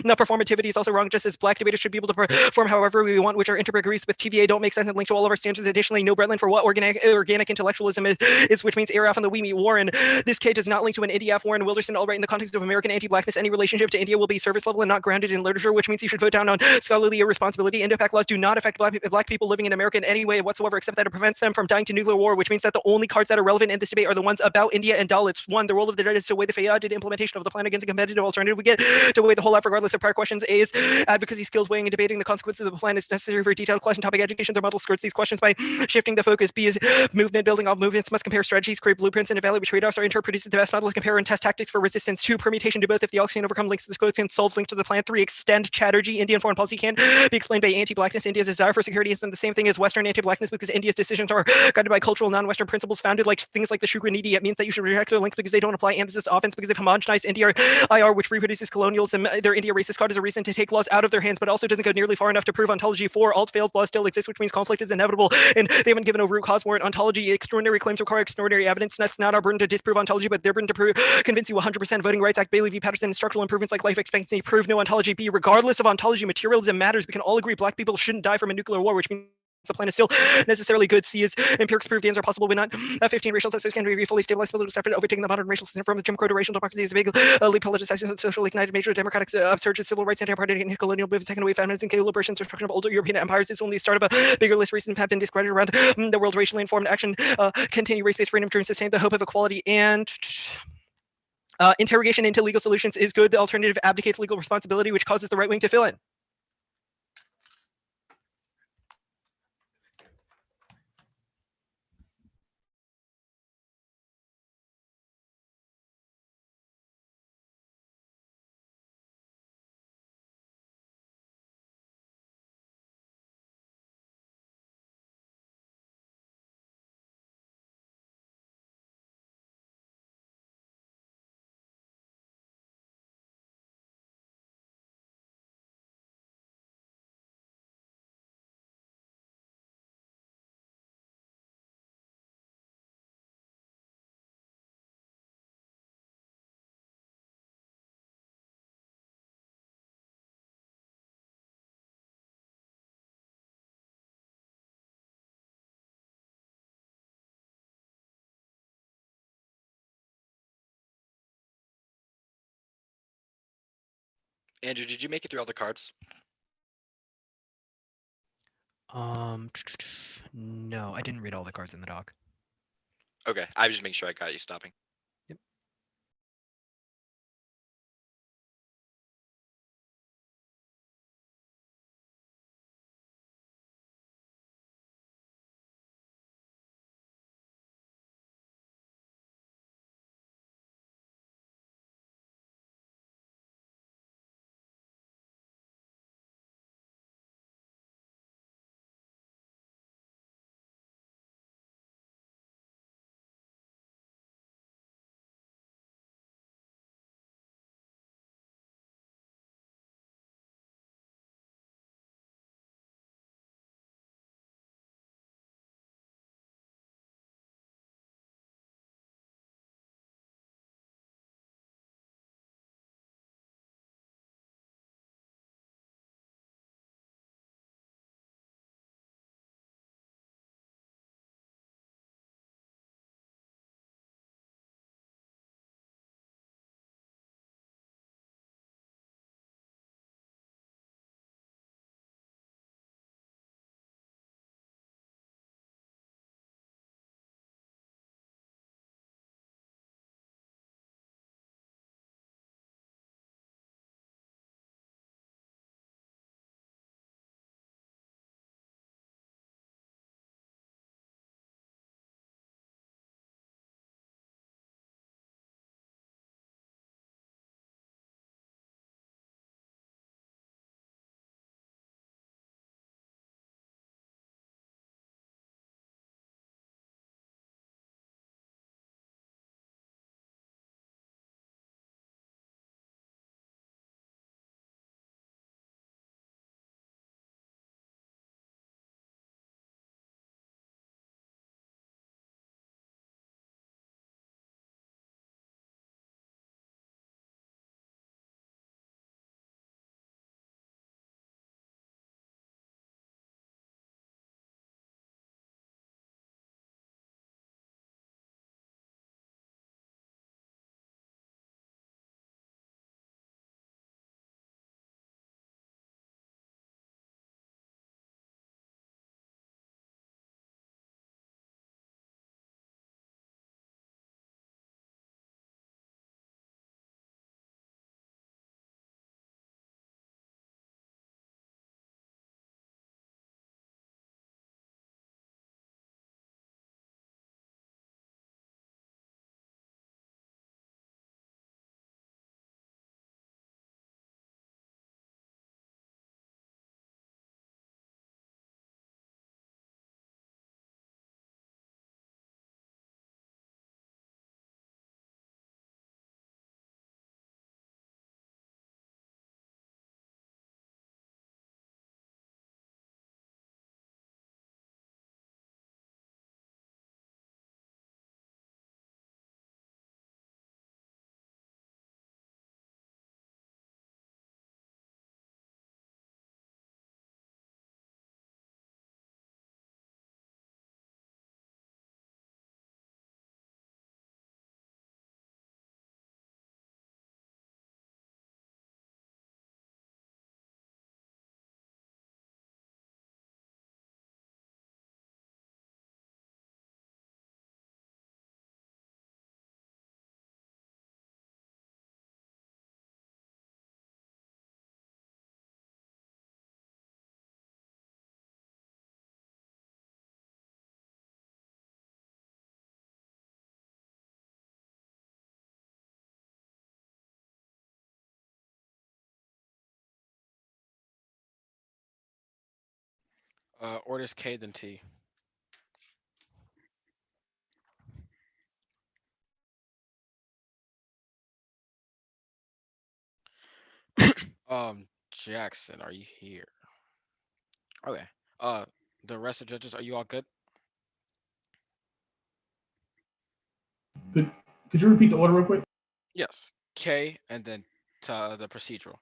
No performativity is also wrong, just as black debaters should be able to perform however we want, which our interpret agrees with TVA don't make sense and link to all of our standards. Additionally, no breadline for what organic intellectualism is, which means ARF on the we meet Warren. This K does not link to an IDF Warren Wilderson alright in the context of American anti-blackness. Any relationship to India will be surface level and not grounded in literature, which means you should vote down on scholarly irresponsibility. Indo-Pak laws do not affect black people living in America in any way whatsoever, except that it prevents them from dying to nuclear war, which means that the only cards that are relevant in this debate are the ones about India and Dalits. 1, the role of the dead is to weigh the failed implementation of the plan against a competitive alternative. We get to weigh the whole app regardless of prior questions. A is advocacy skills weighing and debating the consequences of the plan is necessary for detailed question topic education. Their model skirts these questions by shifting the focus. B is movement building. All movements must compare strategies, create blueprints, and evaluate trade-offs. Our interpret produces the best model to compare and test tactics for resistance. 2, permutation to both. If the Elks can overcome links to the quotes and solve links to the plan. 3, extend Chatterjee. Indian foreign policy can be explained by anti-blackness. India's desire for security isn't the same thing as Western anti-blackness because India's decisions are guided by cultural non-Western principles founded like things like the Shukraniti. It means that you should reject their links because they don't apply, and this is offense because they've homogenized India IR, which reproduces colonialism. Their India racist card is a reason to take laws out of their hands, but also doesn't go nearly far enough to prove ontology. 4, alt failed laws still exist, which means conflict is inevitable, and they haven't given a root cause warrant. Ontology extraordinary claims require extraordinary evidence. That's not our burden to disprove ontology, but their burden to convince you 100%. Voting Rights Act, Bailey v. Patterson, and structural improvements like life expectancy prove no ontology. B, regardless of ontology, materialism matters. We can all agree black people shouldn't die from a nuclear war, which means the plan is still necessarily good. C is empirics prove the ends are possible when not 15 racial systems can be fully stabilized, political separate, overtaking the modern racial system from the Jim Crow to racial democracy is a big leap politicization of social ignited major democratic upsurge, civil rights, anti-apartheid, and colonial movement, second wave feminism, liberation, destruction of older European empires is only the start of a bigger list. Racism have been discredited around the world. Racially informed action continue race-based freedom to sustain the hope of equality and interrogation into legal solutions is good. The alternative abdicates legal responsibility, which causes the right wing to fill in. Andrew, did you make it through all the cards? No, I didn't read all the cards in the doc. Okay, I was just making sure I got you stopping. Yep. Orders K then T. Jackson, are you here? Okay. The rest of the judges, are you all good? Could you repeat the order real quick? Yes. K and then the procedural.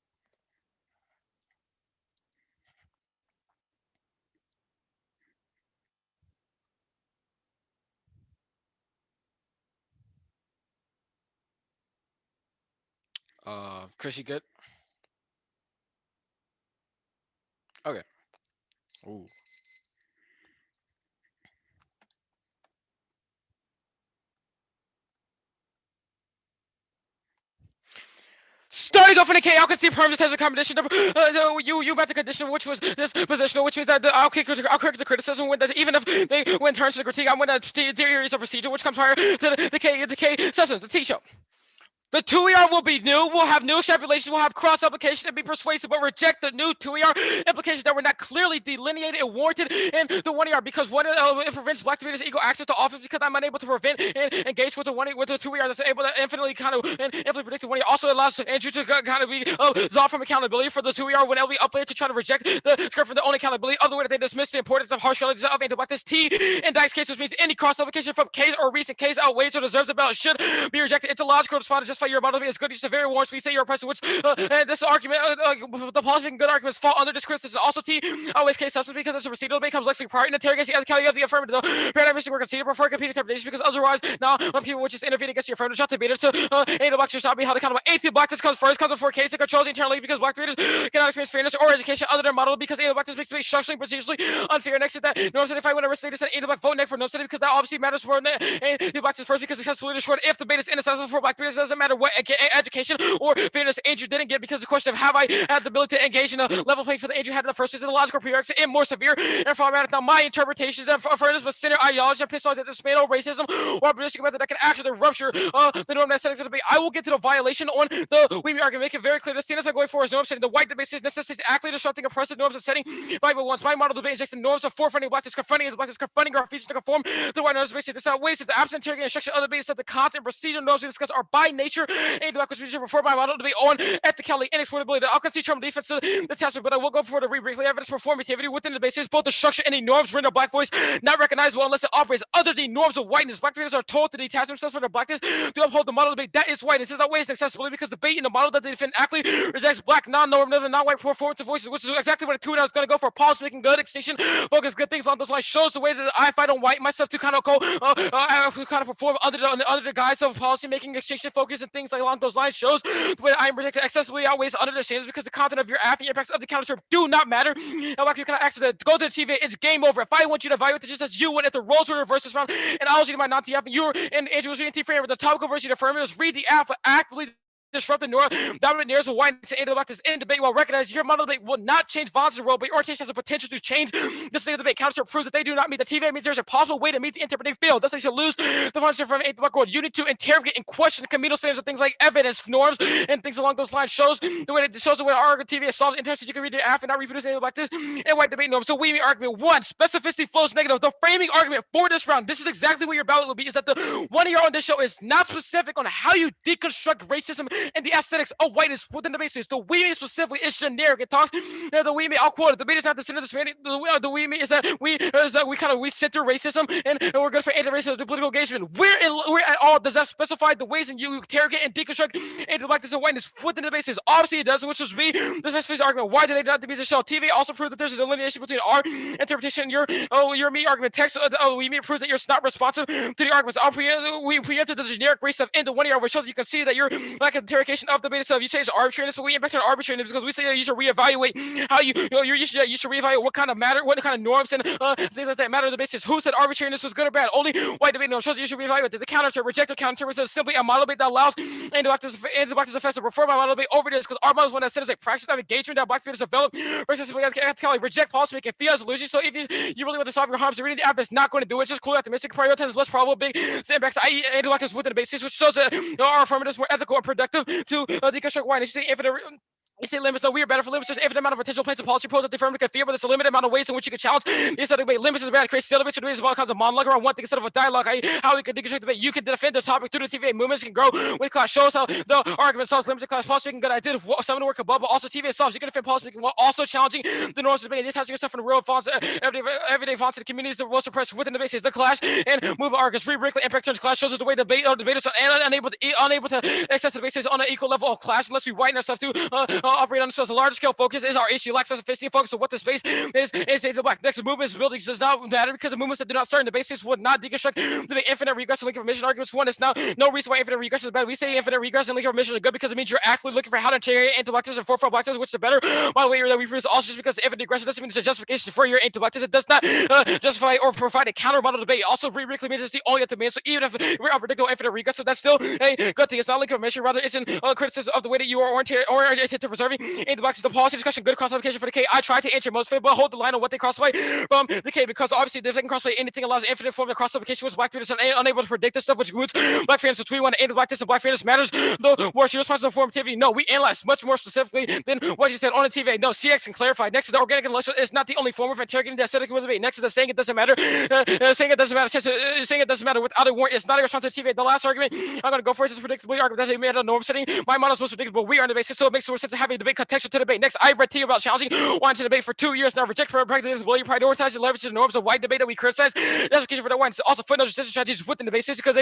Chris, you good? Okay. Ooh. Starting off in the K, I can see permanent as a combination of you met the condition which was this positional, which means that I'll correct the criticism when that even if they when turns to the critique, I'm when the theories of procedure which comes higher to the K substance, the T show. The 2ER will be new, will have new extrapolation, will have cross-application and be persuasive, but reject the new 2ER implications that were not clearly delineated and warranted in the 1ER because it prevents black debaters equal access to office because I'm unable to prevent and engage with the 2ER that's able to infinitely kind of and infinitely predict the 1ER. Also allows Andrew to kind of be absolved from accountability for the 2ER when it'll be uploaded to try to reject the script from the own accountability. Other way that they dismiss the importance of harsh realities of anti-blackness. T in Dice case, which means any cross-application from case or recent case outweighs or deserves a ballot should be rejected. It's a logical response just by your model to be as good as the very warrants we say you're a person, which this argument, the positive and good arguments fall under this criticism. Also, T always case substance because it's a procedural becomes lexically prior in interrogation the other of the affirmative. Paradigm missing were conceded before competing interpretation because otherwise now when people which is intervening against the affirmative shot to beat it to black should not be held accountable. Blackness comes first, comes before case and controls internally because black readers cannot experience fairness or education other than model because blackness makes to be structurally procedurally unfair. Next is that norms if I whenever they said black vote next for no city because that obviously matters for blackness first because it's absolutely short. If the debate is inaccessible for black readers, it doesn't matter what education or fairness Andrew didn't get because the question of have I had the ability to engage in a level playing field that Andrew had in the first place is a logical prerequisite and more severe and problematic. Now my interpretations of fairness was center ideology and pistol that dismantle racism or opportunistic method that can actually rupture the norm that settings of debate. I will get to the violation on the Weemy argument, make it very clear. The standards I'm going for is norm setting. The white debate is necessitates actively disrupting oppressive norms and setting Bible once. My model debate injects the norms of forefronting blackness, confronting the blackness, confronting our features to conform to the white norms debate. This outweighs the absent interrogation instruction of the debates that the content and procedural norms we discuss are by nature and black before my model debate on ethicality and exploitability. I'll concede term defense to the test, but I will go for the briefly evidence performativity within the basis, both the structure and the norms render black voice not recognizable unless it operates under the norms of whiteness. Black readers are told to detach themselves from their blackness to uphold the model debate that is whiteness. This is outweighs accessibility because the debate in the model that they defend actively rejects black, non-normative, and non-white performance of voices, which is exactly what the 2 is going to go for. Policy making good, extinction, focus, good things along those lines shows the way that I fight on white myself to kind of go kind of perform under the guise of policy making, extinction, focus, and things like along those lines shows the way I am protected accessibly outweighs under the standards because the content of your app and your impacts of the counter do not matter. Now, like you cannot access it. Go to the TV, it's game over. If I want you to evaluate this just as you went, if the roles were reversed this round, and I was reading my non-TF, and you and Andrew was reading T-Frame, the topical version of affirmatives, read the app, but actively disrupt the dominant narratives of whiteness and blackness in debate while recognizing your model debate will not change Vaughn's role, but orientation has a potential to change the state of the debate. Counter proves that they do not meet the TVA means there's a possible way to meet the interpretive field. Thus, they should lose the function from black world. You need to interrogate and question the communal standards of things like evidence, norms, and things along those lines. Shows the way our TVA solves interest. You can read the app and not reproduce anything like this and white debate norms. So we argument one, specificity flows negative. The framing argument for this round, this is exactly where your ballot will be, is that the 1 year on this show is not specific on how you deconstruct racism and the aesthetics of whiteness within the basis. The we specifically is generic. It talks the we I'll quote it. The debate is not the center of the span. The we is that we center racism and we're good for anti-racism political engagement. Where at all does that specify the ways in you interrogate and deconstruct anti-blackness and whiteness within the basis? Obviously it does, which was me. The specific argument. Why did they not be the show? TV also proved that there's a delineation between our interpretation and your me argument. Text we me proves that you're not responsive to the arguments. We preempted the generic race stuff in the 1 year, which shows that you can see that you're lack of interrogation of the beta stuff. You change arbitrariness, but we impact on arbitrariness because we say you should reevaluate how you should reevaluate what kind of matter, what kind of norms and things like that matter to the basis. Who said arbitrariness was good or bad? Only white debate norms shows you should reevaluate the counter to reject the counter is simply a model debate that allows anti-blackness offense to perform my model debate over this because our model is one that says like practice of engagement that black people develop versus reject policy making feel as illusion. So if you really want to solve your harms, reading the app is not going to do it. Just cool optimistic prioritize less probable big setbacks, i.e. anti-blackness within the basis, which shows that our affirmatives more ethical and productive to deconstruct whiteness. You say limits, no, we are better for limits. There's infinite amount of potential plans and policy pros that the affirmative can fear, but there's a limited amount of ways in which you can challenge the aesthetic debate. Limits is bad, creates still debates, is all kinds of monologue around one thing instead of a dialogue. How we can deconstruct debate. You can defend the topic through the TVA. Movements can grow with class. Shows how the argument solves limited class policy making good. I did some of the work above, but also TVA solves. You can defend policy making while also challenging the norms of debate. Detaching yourself from the real fonts, everyday fonts, and the communities that will suppress within the basis. The clash and movement arguments. Re-break impact turns clash shows us the way debaters are unable to access the basis on an equal level of clash unless we whiten ourselves to operate on a large scale focus is our issue. Lack specificity focus on what the space is the black. Next, the movements buildings does not matter because the movements that do not start in the base space would not deconstruct the infinite regress and link information arguments. One is now no reason why infinite regress is bad. We say infinite regress and link information are good because it means you're actually looking for how to interrogate anti-blackness and for black which is better. By the way, that we produce also just because infinite regression doesn't mean it's a justification for your anti-blackness. It does not justify or provide a counter model debate. Also, briefly means it's the only demand. So even if we're unpredictable infinite regress, so that's still a good thing. It's not link information, rather it's in criticism of the way that you are oriented to preserving anti-blackness. The policy discussion, good cross application for the K. I try to answer most of it, but hold the line on what they crossplay from the K, because obviously if they can crossplay anything allows infinite form of cross application, which black people are unable to predict this stuff, which includes black fairness. So we want to anti-blackness and black fairness matters. The worse your response to formativity. No, we analyze much more specifically than what you said on the TV. No, CX can clarify. Next is the organic intellectual is not the only form of interrogating the aesthetic with debate. Next is the saying it doesn't matter. Saying it doesn't matter. Saying it doesn't matter without a warrant. It's not a response to TV. The last argument I'm going to go for is predictably argument that they made a norm setting. My model is most predictable. We are in the basis, so it makes more sense to have a debate contextual to debate. Next, I've read to you about challenging wanting to debate for 2 years now. Reject for practice. Will you prioritize and leverage the norms of white debate that we criticize? Justification for that one. Also, footnotes resistance strategies within the basis because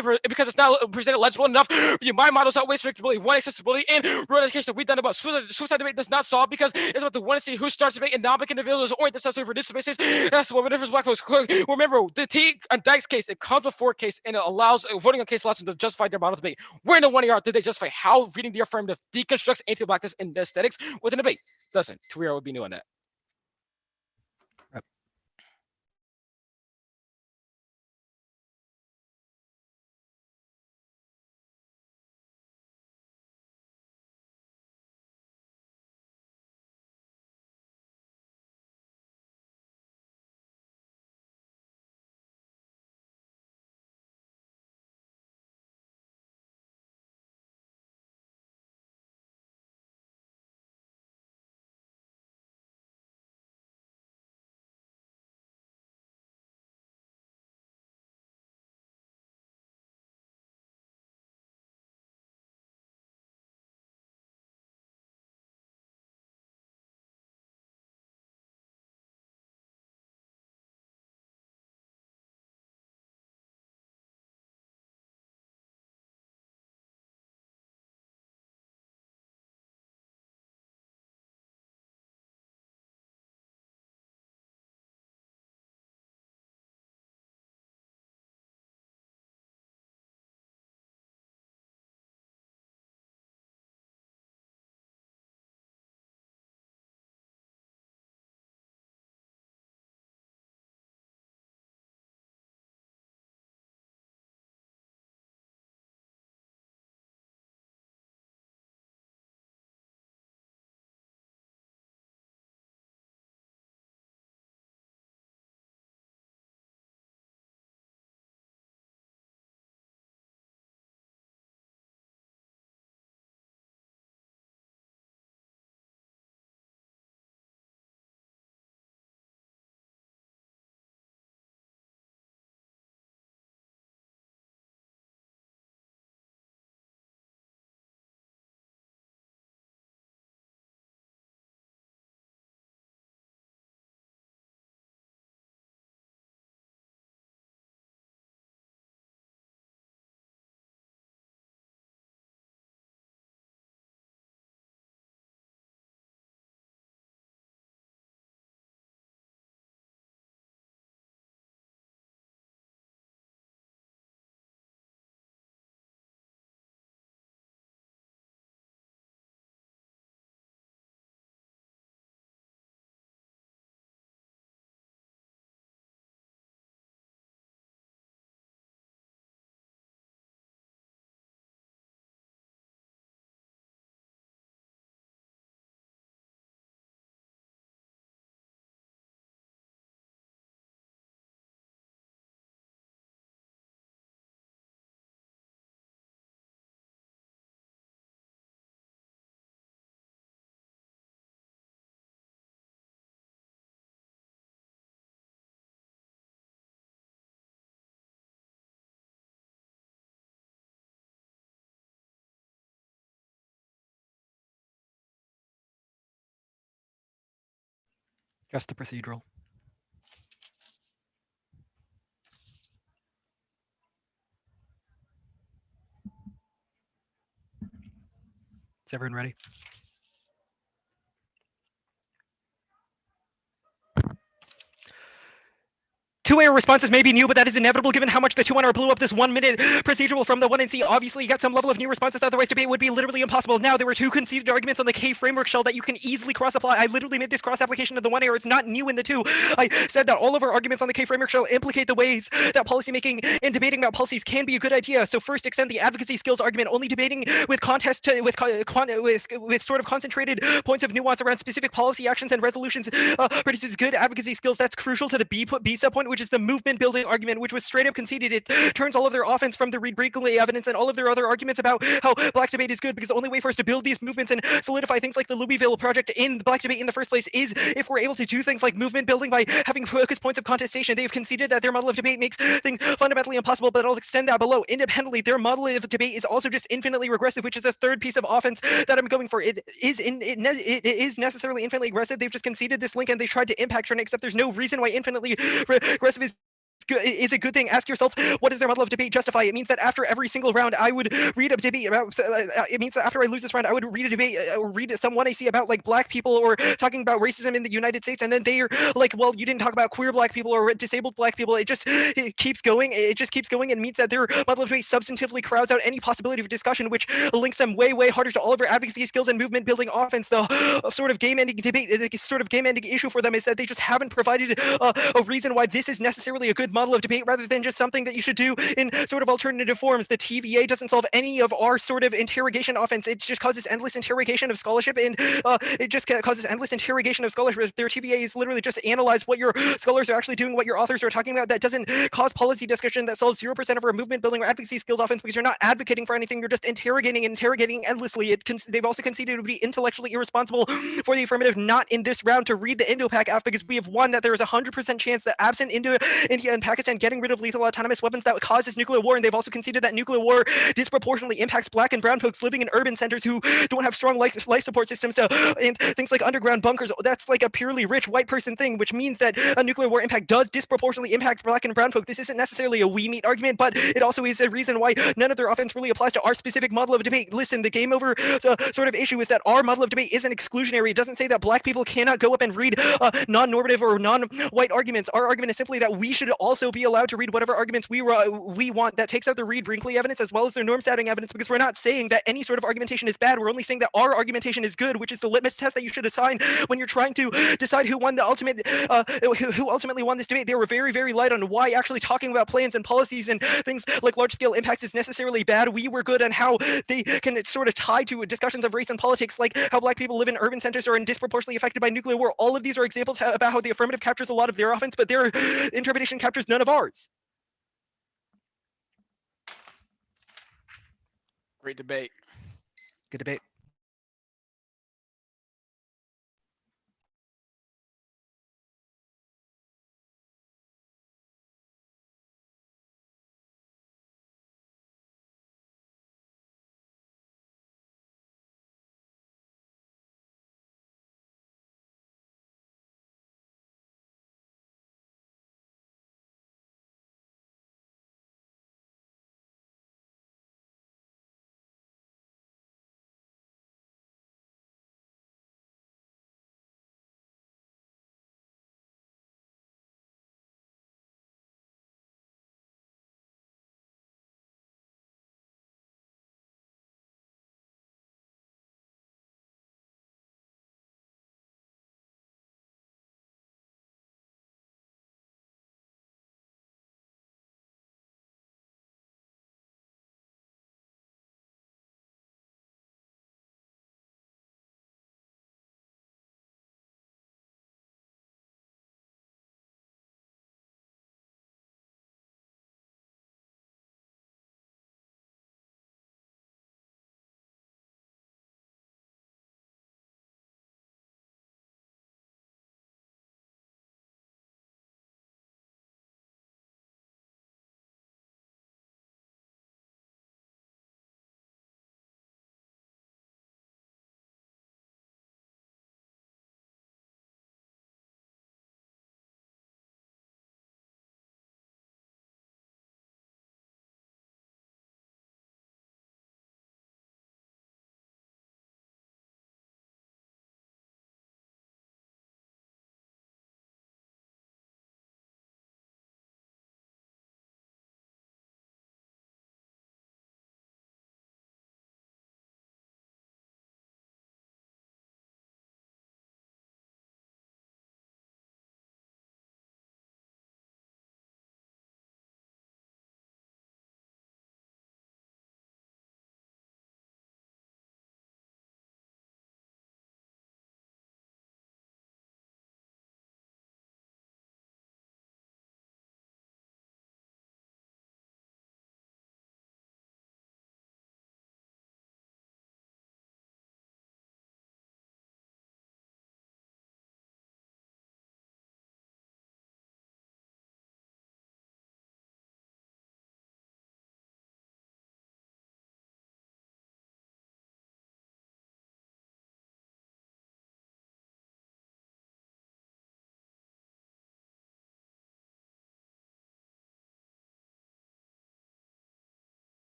it's not presented legible enough for you. My models outweighs predictability. One, accessibility and rural education that we've done about suicide debate does not solve because it's about the one to see who starts debate and non-black individuals orient themselves to reduce the basis. That's what difference black folks. Remember, the T and Dykes case, it comes before case and it allows voting on case allows them to justify their model debate. We're in the 1 year did they justify how reading the affirmative deconstructs anti-blackness and aesthetics within debate? Doesn't. Turia would be new on that. Just the procedural. Is everyone ready? Two-hour responses may be new, but that is inevitable given how much the 2-1-hour blew up this 1-minute procedural from the 1NC. Obviously, you got some level of new responses, otherwise debate would be literally impossible. Now, there were two conceded arguments on the K framework shell that you can easily cross-apply. I literally made this cross-application of the 1 error. It's not new in the 2. I said that all of our arguments on the K framework shell implicate the ways that policymaking and debating about policies can be a good idea. So first, extend the advocacy skills argument. Only debating with contest to, with sort of concentrated points of nuance around specific policy actions and resolutions produces good advocacy skills. That's crucial to the B subpoint, which is the movement building argument, which was straight up conceded. It turns all of their offense from the read Brinkley evidence and all of their other arguments about how black debate is good, because the only way for us to build these movements and solidify things like the Louisville project in the black debate in the first place is if we're able to do things like movement building by having focus points of contestation. They've conceded that their model of debate makes things fundamentally impossible, but I'll extend that below. Independently, their model of debate is also just infinitely regressive, which is a third piece of offense that I'm going for. It is necessarily infinitely aggressive. They've just conceded this link and they tried to impact turn, except there's no reason why infinitely aggressive is a good thing. Ask yourself, what does their model of debate justify? It means that after every single round, I would read a debate about. It means that after I lose this round, I would read a debate, or read someone I see about like black people or talking about racism in the United States, and then they're like, well, you didn't talk about queer black people or disabled black people. It keeps going. It just keeps going, and means that their model of debate substantively crowds out any possibility of discussion, which links them way harder to all of our advocacy skills and movement building offense. The sort of game-ending debate, the sort of game-ending issue for them is that they just haven't provided a reason why this is necessarily a good model of debate, rather than just something that you should do in sort of alternative forms. The TVA doesn't solve any of our sort of interrogation offense. It just causes endless interrogation of scholarship, and it just causes endless interrogation of scholarship. Their TVA is literally just analyze what your scholars are actually doing, what your authors are talking about. That doesn't cause policy discussion. That solves 0% of our movement building or advocacy skills offense, because you're not advocating for anything. You're just interrogating endlessly. They've also conceded it would be intellectually irresponsible for the affirmative not in this round to read the Indo-Pak app, because we have won that there is a 100% chance that absent India and Pakistan getting rid of lethal autonomous weapons, that causes nuclear war. And they've also conceded that nuclear war disproportionately impacts black and brown folks living in urban centers who don't have strong life support systems, and things like underground bunkers. That's like a purely rich white person thing, which means that a nuclear war impact does disproportionately impact black and brown folk. This isn't necessarily a we meet argument, but it also is a reason why none of their offense really applies to our specific model of debate. Listen, the game over sort of issue is that our model of debate isn't exclusionary. It doesn't say that black people cannot go up and read non-normative or non-white arguments. Our argument is simply that we should also be allowed to read whatever arguments we want. That takes out the Reed Brinkley evidence as well as their norm setting evidence, because we're not saying that any sort of argumentation is bad. We're only saying that our argumentation is good, which is the litmus test that you should assign when you're trying to decide who won the ultimate, who ultimately won this debate. They were very light on why actually talking about plans and policies and things like large-scale impacts is necessarily bad. We were good on how they can sort of tie to discussions of race and politics, like how black people live in urban centers or are disproportionately affected by nuclear war. All of these are examples about how the affirmative captures a lot of their offense, but their interpretation captures none of ours. Great debate. Good debate.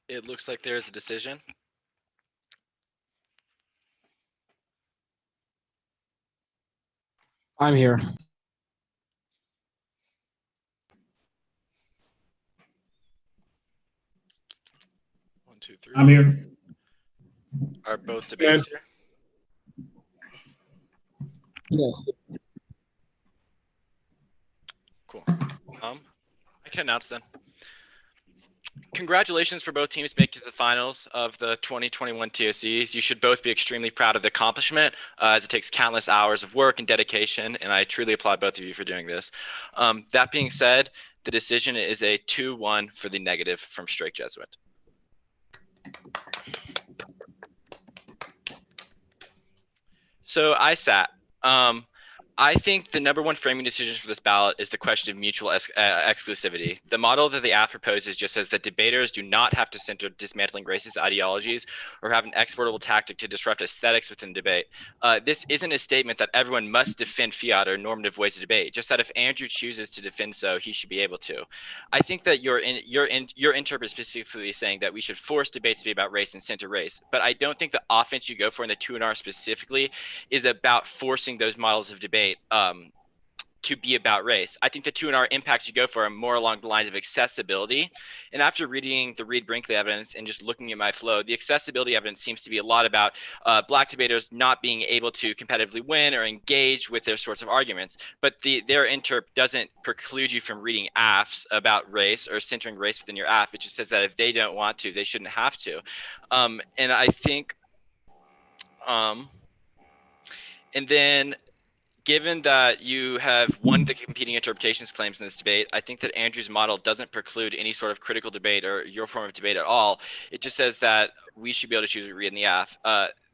It looks like there is a decision. I'm here. 1, 2, 3. I'm here. Are both debaters here? Yes. Cool. I can announce then. Congratulations for both teams making it to the finals of the 2021 TOCs. You should both be extremely proud of the accomplishment, as it takes countless hours of work and dedication, and I truly applaud both of you for doing this. That being said, the decision is a 2-1 for the negative from Strake Jesuit. So I sat. I think the number one framing decision for this ballot is the question of mutual exclusivity. The model that the AF proposes just says that debaters do not have to center dismantling racist ideologies or have an exportable tactic to disrupt aesthetics within debate. This isn't a statement that everyone must defend fiat or normative ways of debate, just that if Andrew chooses to defend so, he should be able to. I think that your interpret is specifically saying that we should force debates to be about race and center race, but I don't think the offense you go for in the 2&R specifically is about forcing those models of debate to be about race. I think the 2&R impacts you go for are more along the lines of accessibility. And after reading the Reed-Brinkley evidence and just looking at my flow, the accessibility evidence seems to be a lot about Black debaters not being able to competitively win or engage with their sorts of arguments. But their interp doesn't preclude you from reading AFs about race or centering race within your AF. It just says that if they don't want to, they shouldn't have to. And I think, and then given that you have won the competing interpretations claims in this debate, I think that Andrew's model doesn't preclude any sort of critical debate or your form of debate at all. It just says that we should be able to choose what we read in the AF.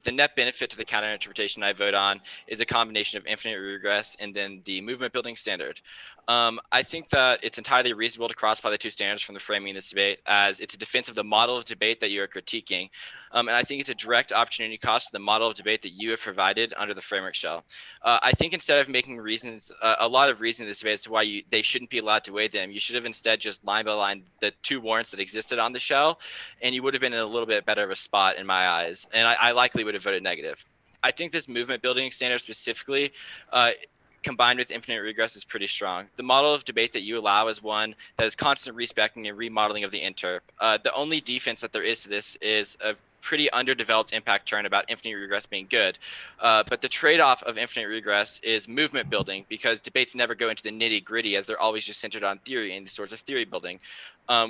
The net benefit to the counter interpretation I vote on is a combination of infinite regress and then the movement building standard. I think that it's entirely reasonable to cross by the two standards from the framing in this debate, as it's a defense of the model of debate that you are critiquing. And I think it's a direct opportunity cost to the model of debate that you have provided under the framework shell. I think instead of making reasons, a lot of reasons in this debate as to why they shouldn't be allowed to weigh them, you should have instead just line by line the two warrants that existed on the shell, and you would have been in a little bit better of a spot in my eyes. And I likely would have voted negative. I think this movement building standard specifically, combined with infinite regress, is pretty strong. The model of debate that you allow is one that is constant respecting and remodeling of the interp. The only defense that there is to this is a pretty underdeveloped impact turn about infinite regress being good. But the trade-off of infinite regress is movement building, because debates never go into the nitty-gritty, as they're always just centered on theory and the sorts of theory building,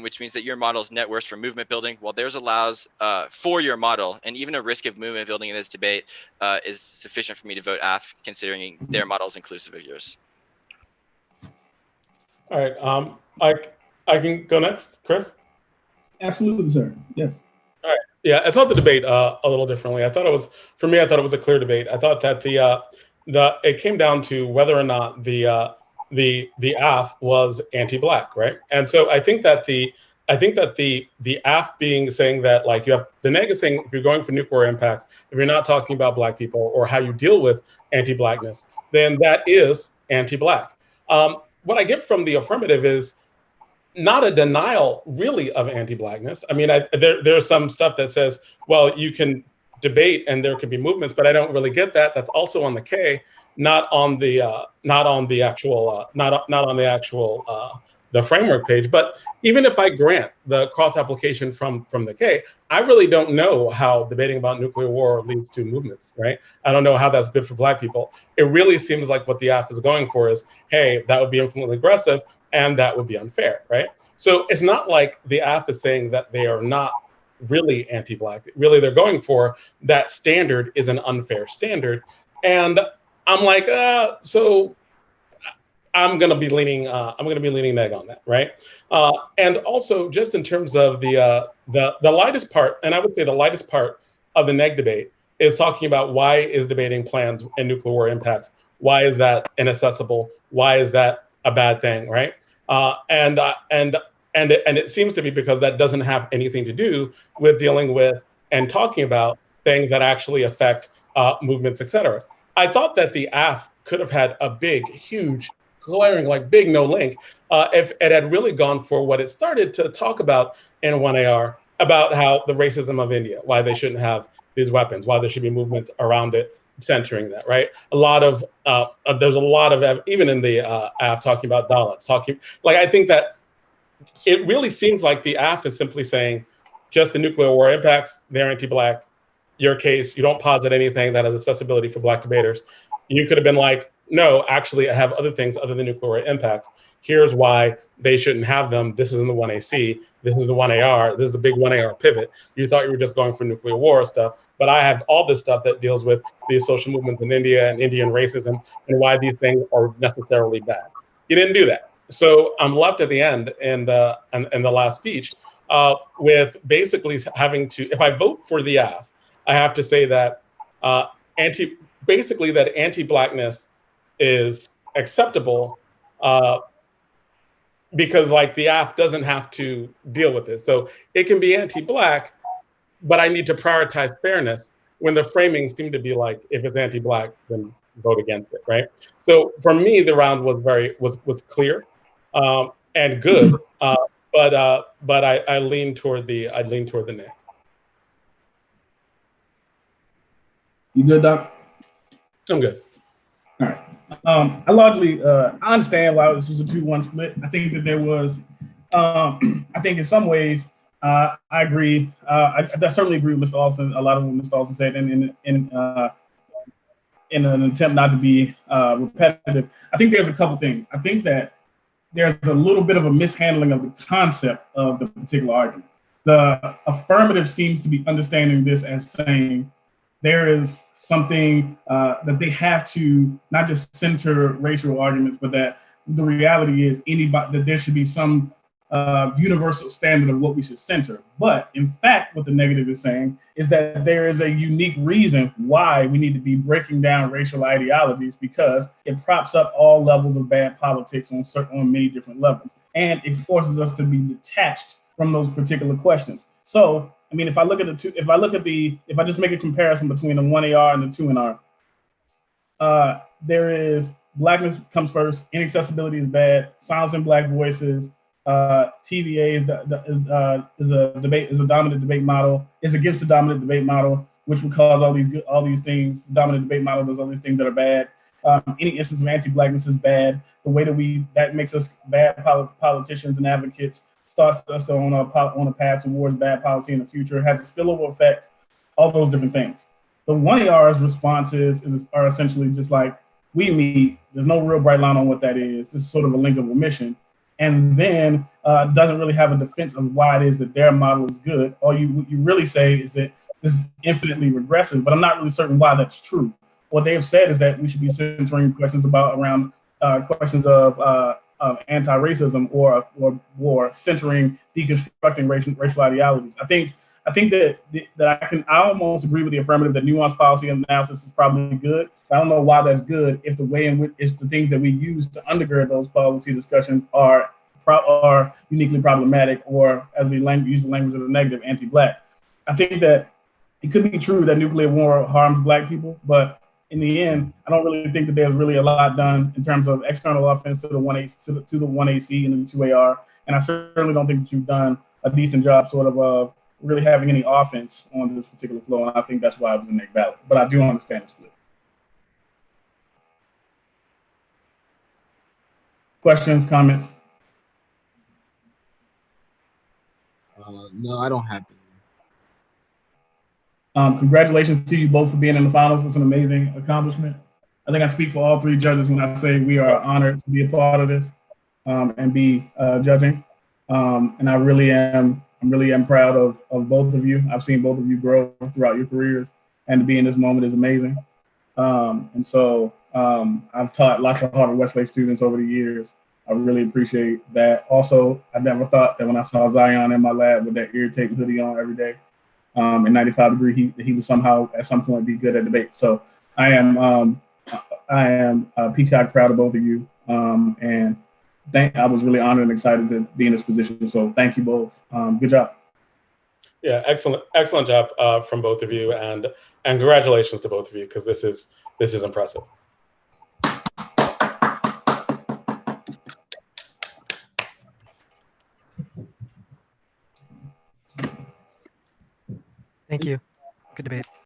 which means that your model is net worse for movement building, while theirs allows for your model, and even a risk of movement building in this debate is sufficient for me to vote AF, considering their model is inclusive of yours. All right. I can go next, Chris? Absolutely, sir. Yes. All right. Yeah, I saw the debate a little differently. I thought it was a clear debate. I thought that it came down to whether or not the AF was anti-Black, right? And so I think that the AF saying that, like, you have the neg is saying if you're going for nuclear impacts, if you're not talking about Black people or how you deal with anti-Blackness, then that is anti-Black. What I get from the affirmative is not a denial really of anti-Blackness. I mean, there's some stuff that says, well, you can debate and there can be movements, but I don't really get that. That's also on the K, not on the actual the framework page. But even if I grant the cross application from the K, I really don't know how debating about nuclear war leads to movements, right? I don't know how that's good for Black people. It really seems like what the AF is going for is, hey, that would be infinitely aggressive and that would be unfair, right? So it's not like the AF is saying that they are not really anti-Black. Really, they're going for that standard is an unfair standard. And I'm like, so I'm gonna be leaning neg on that, right? And also, just in terms of the lightest part, and I would say the lightest part of the neg debate is talking about why is debating plans and nuclear war impacts. Why is that inaccessible? Why is that a bad thing, right? And it seems to be because that doesn't have anything to do with dealing with and talking about things that actually affect movements, et cetera. I thought that the AF could have had a big, huge, glaring, like big no link if it had really gone for what it started to talk about in 1AR, about how the racism of India, why they shouldn't have these weapons, why there should be movements around it centering that, right? A lot of there's a lot of even in the AF talking about Dalits, talking like I think that it really seems like the AF is simply saying just the nuclear war impacts, they're anti-Black. Your case, you don't posit anything that has accessibility for Black debaters. You could have been like, no, actually, I have other things other than nuclear war impacts. Here's why they shouldn't have them. This is in the 1AC. This is the 1AR. This is the big 1AR pivot. You thought you were just going for nuclear war stuff, but I have all this stuff that deals with these social movements in India and Indian racism and why these things are necessarily bad. You didn't do that. So I'm left at the end in the last speech with basically having to, if I vote for the AF, I have to say that basically that anti-Blackness is acceptable because like the AF doesn't have to deal with it. So it can be anti-Black, but I need to prioritize fairness when the framing seemed to be like, if it's anti-Black, then vote against it, right? So for me, the round was was clear and good, but I lean toward the nay. You good, Doc? I'm good. All right. I largely I understand why this was a 2-1 split. I think that there was, I think in some ways, I agree. I certainly agree with Mr. Alston. A lot of what Mr. Alston said, in an attempt not to be repetitive. I think there's a couple things. I think that there's a little bit of a mishandling of the concept of the particular argument. The affirmative seems to be understanding this as saying there is something that they have to not just center racial arguments, but that the reality is that there should be some universal standard of what we should center. But in fact, what the negative is saying is that there is a unique reason why we need to be breaking down racial ideologies, because it props up all levels of bad politics on many different levels. And it forces us to be detached from those particular questions. So, I mean, if I just make a comparison between the 1AR and the 2NR, there is Blackness comes first, inaccessibility is bad, silence in Black voices, TVA is a dominant debate model, is against the dominant debate model, which would cause all these things. The dominant debate model does all these things that are bad. Any instance of anti-Blackness is bad. The way that makes us bad politicians and advocates, starts us on a path towards bad policy in the future, has a spillover effect, all those different things. The 1AR's responses are essentially just like, we meet, there's no real bright line on what that is. This is sort of a link of omission. And then doesn't really have a defense of why it is that their model is good. All you really say is that this is infinitely regressive, but I'm not really certain why that's true. What they have said is that we should be centering questions around questions of anti-racism or centering, deconstructing racial ideologies. I think that I almost agree with the affirmative that nuanced policy analysis is probably good. I don't know why that's good if the way in which the things that we use to undergird those policy discussions are uniquely problematic, or as we use the language of the negative, anti-Black. I think that it could be true that nuclear war harms Black people, but in the end, I don't really think that there's really a lot done in terms of external offense to the 1AC and the 2AR, and I certainly don't think that you've done a decent job sort of really having any offense on this particular flow, and I think that's why it was a negative ballot. But I do understand the split. Questions, comments? No, I don't have any. Congratulations to you both for being in the finals. It's an amazing accomplishment. I think I speak for all three judges when I say we are honored to be a part of this and be judging. And I'm really am proud of both of you. I've seen both of you grow throughout your careers, and to be in this moment is amazing. And so I've taught lots of Harvard-Westlake students over the years. I really appreciate that. Also, I never thought that when I saw Zion in my lab with that irritating hoodie on every day in 95-degree heat, that he would somehow at some point be good at debate. So I am peacock proud of both of you. And I was really honored and excited to be in this position. So thank you both. Good job. Yeah, excellent job from both of you, and congratulations to both of you, because this is impressive. Thank you. Good debate.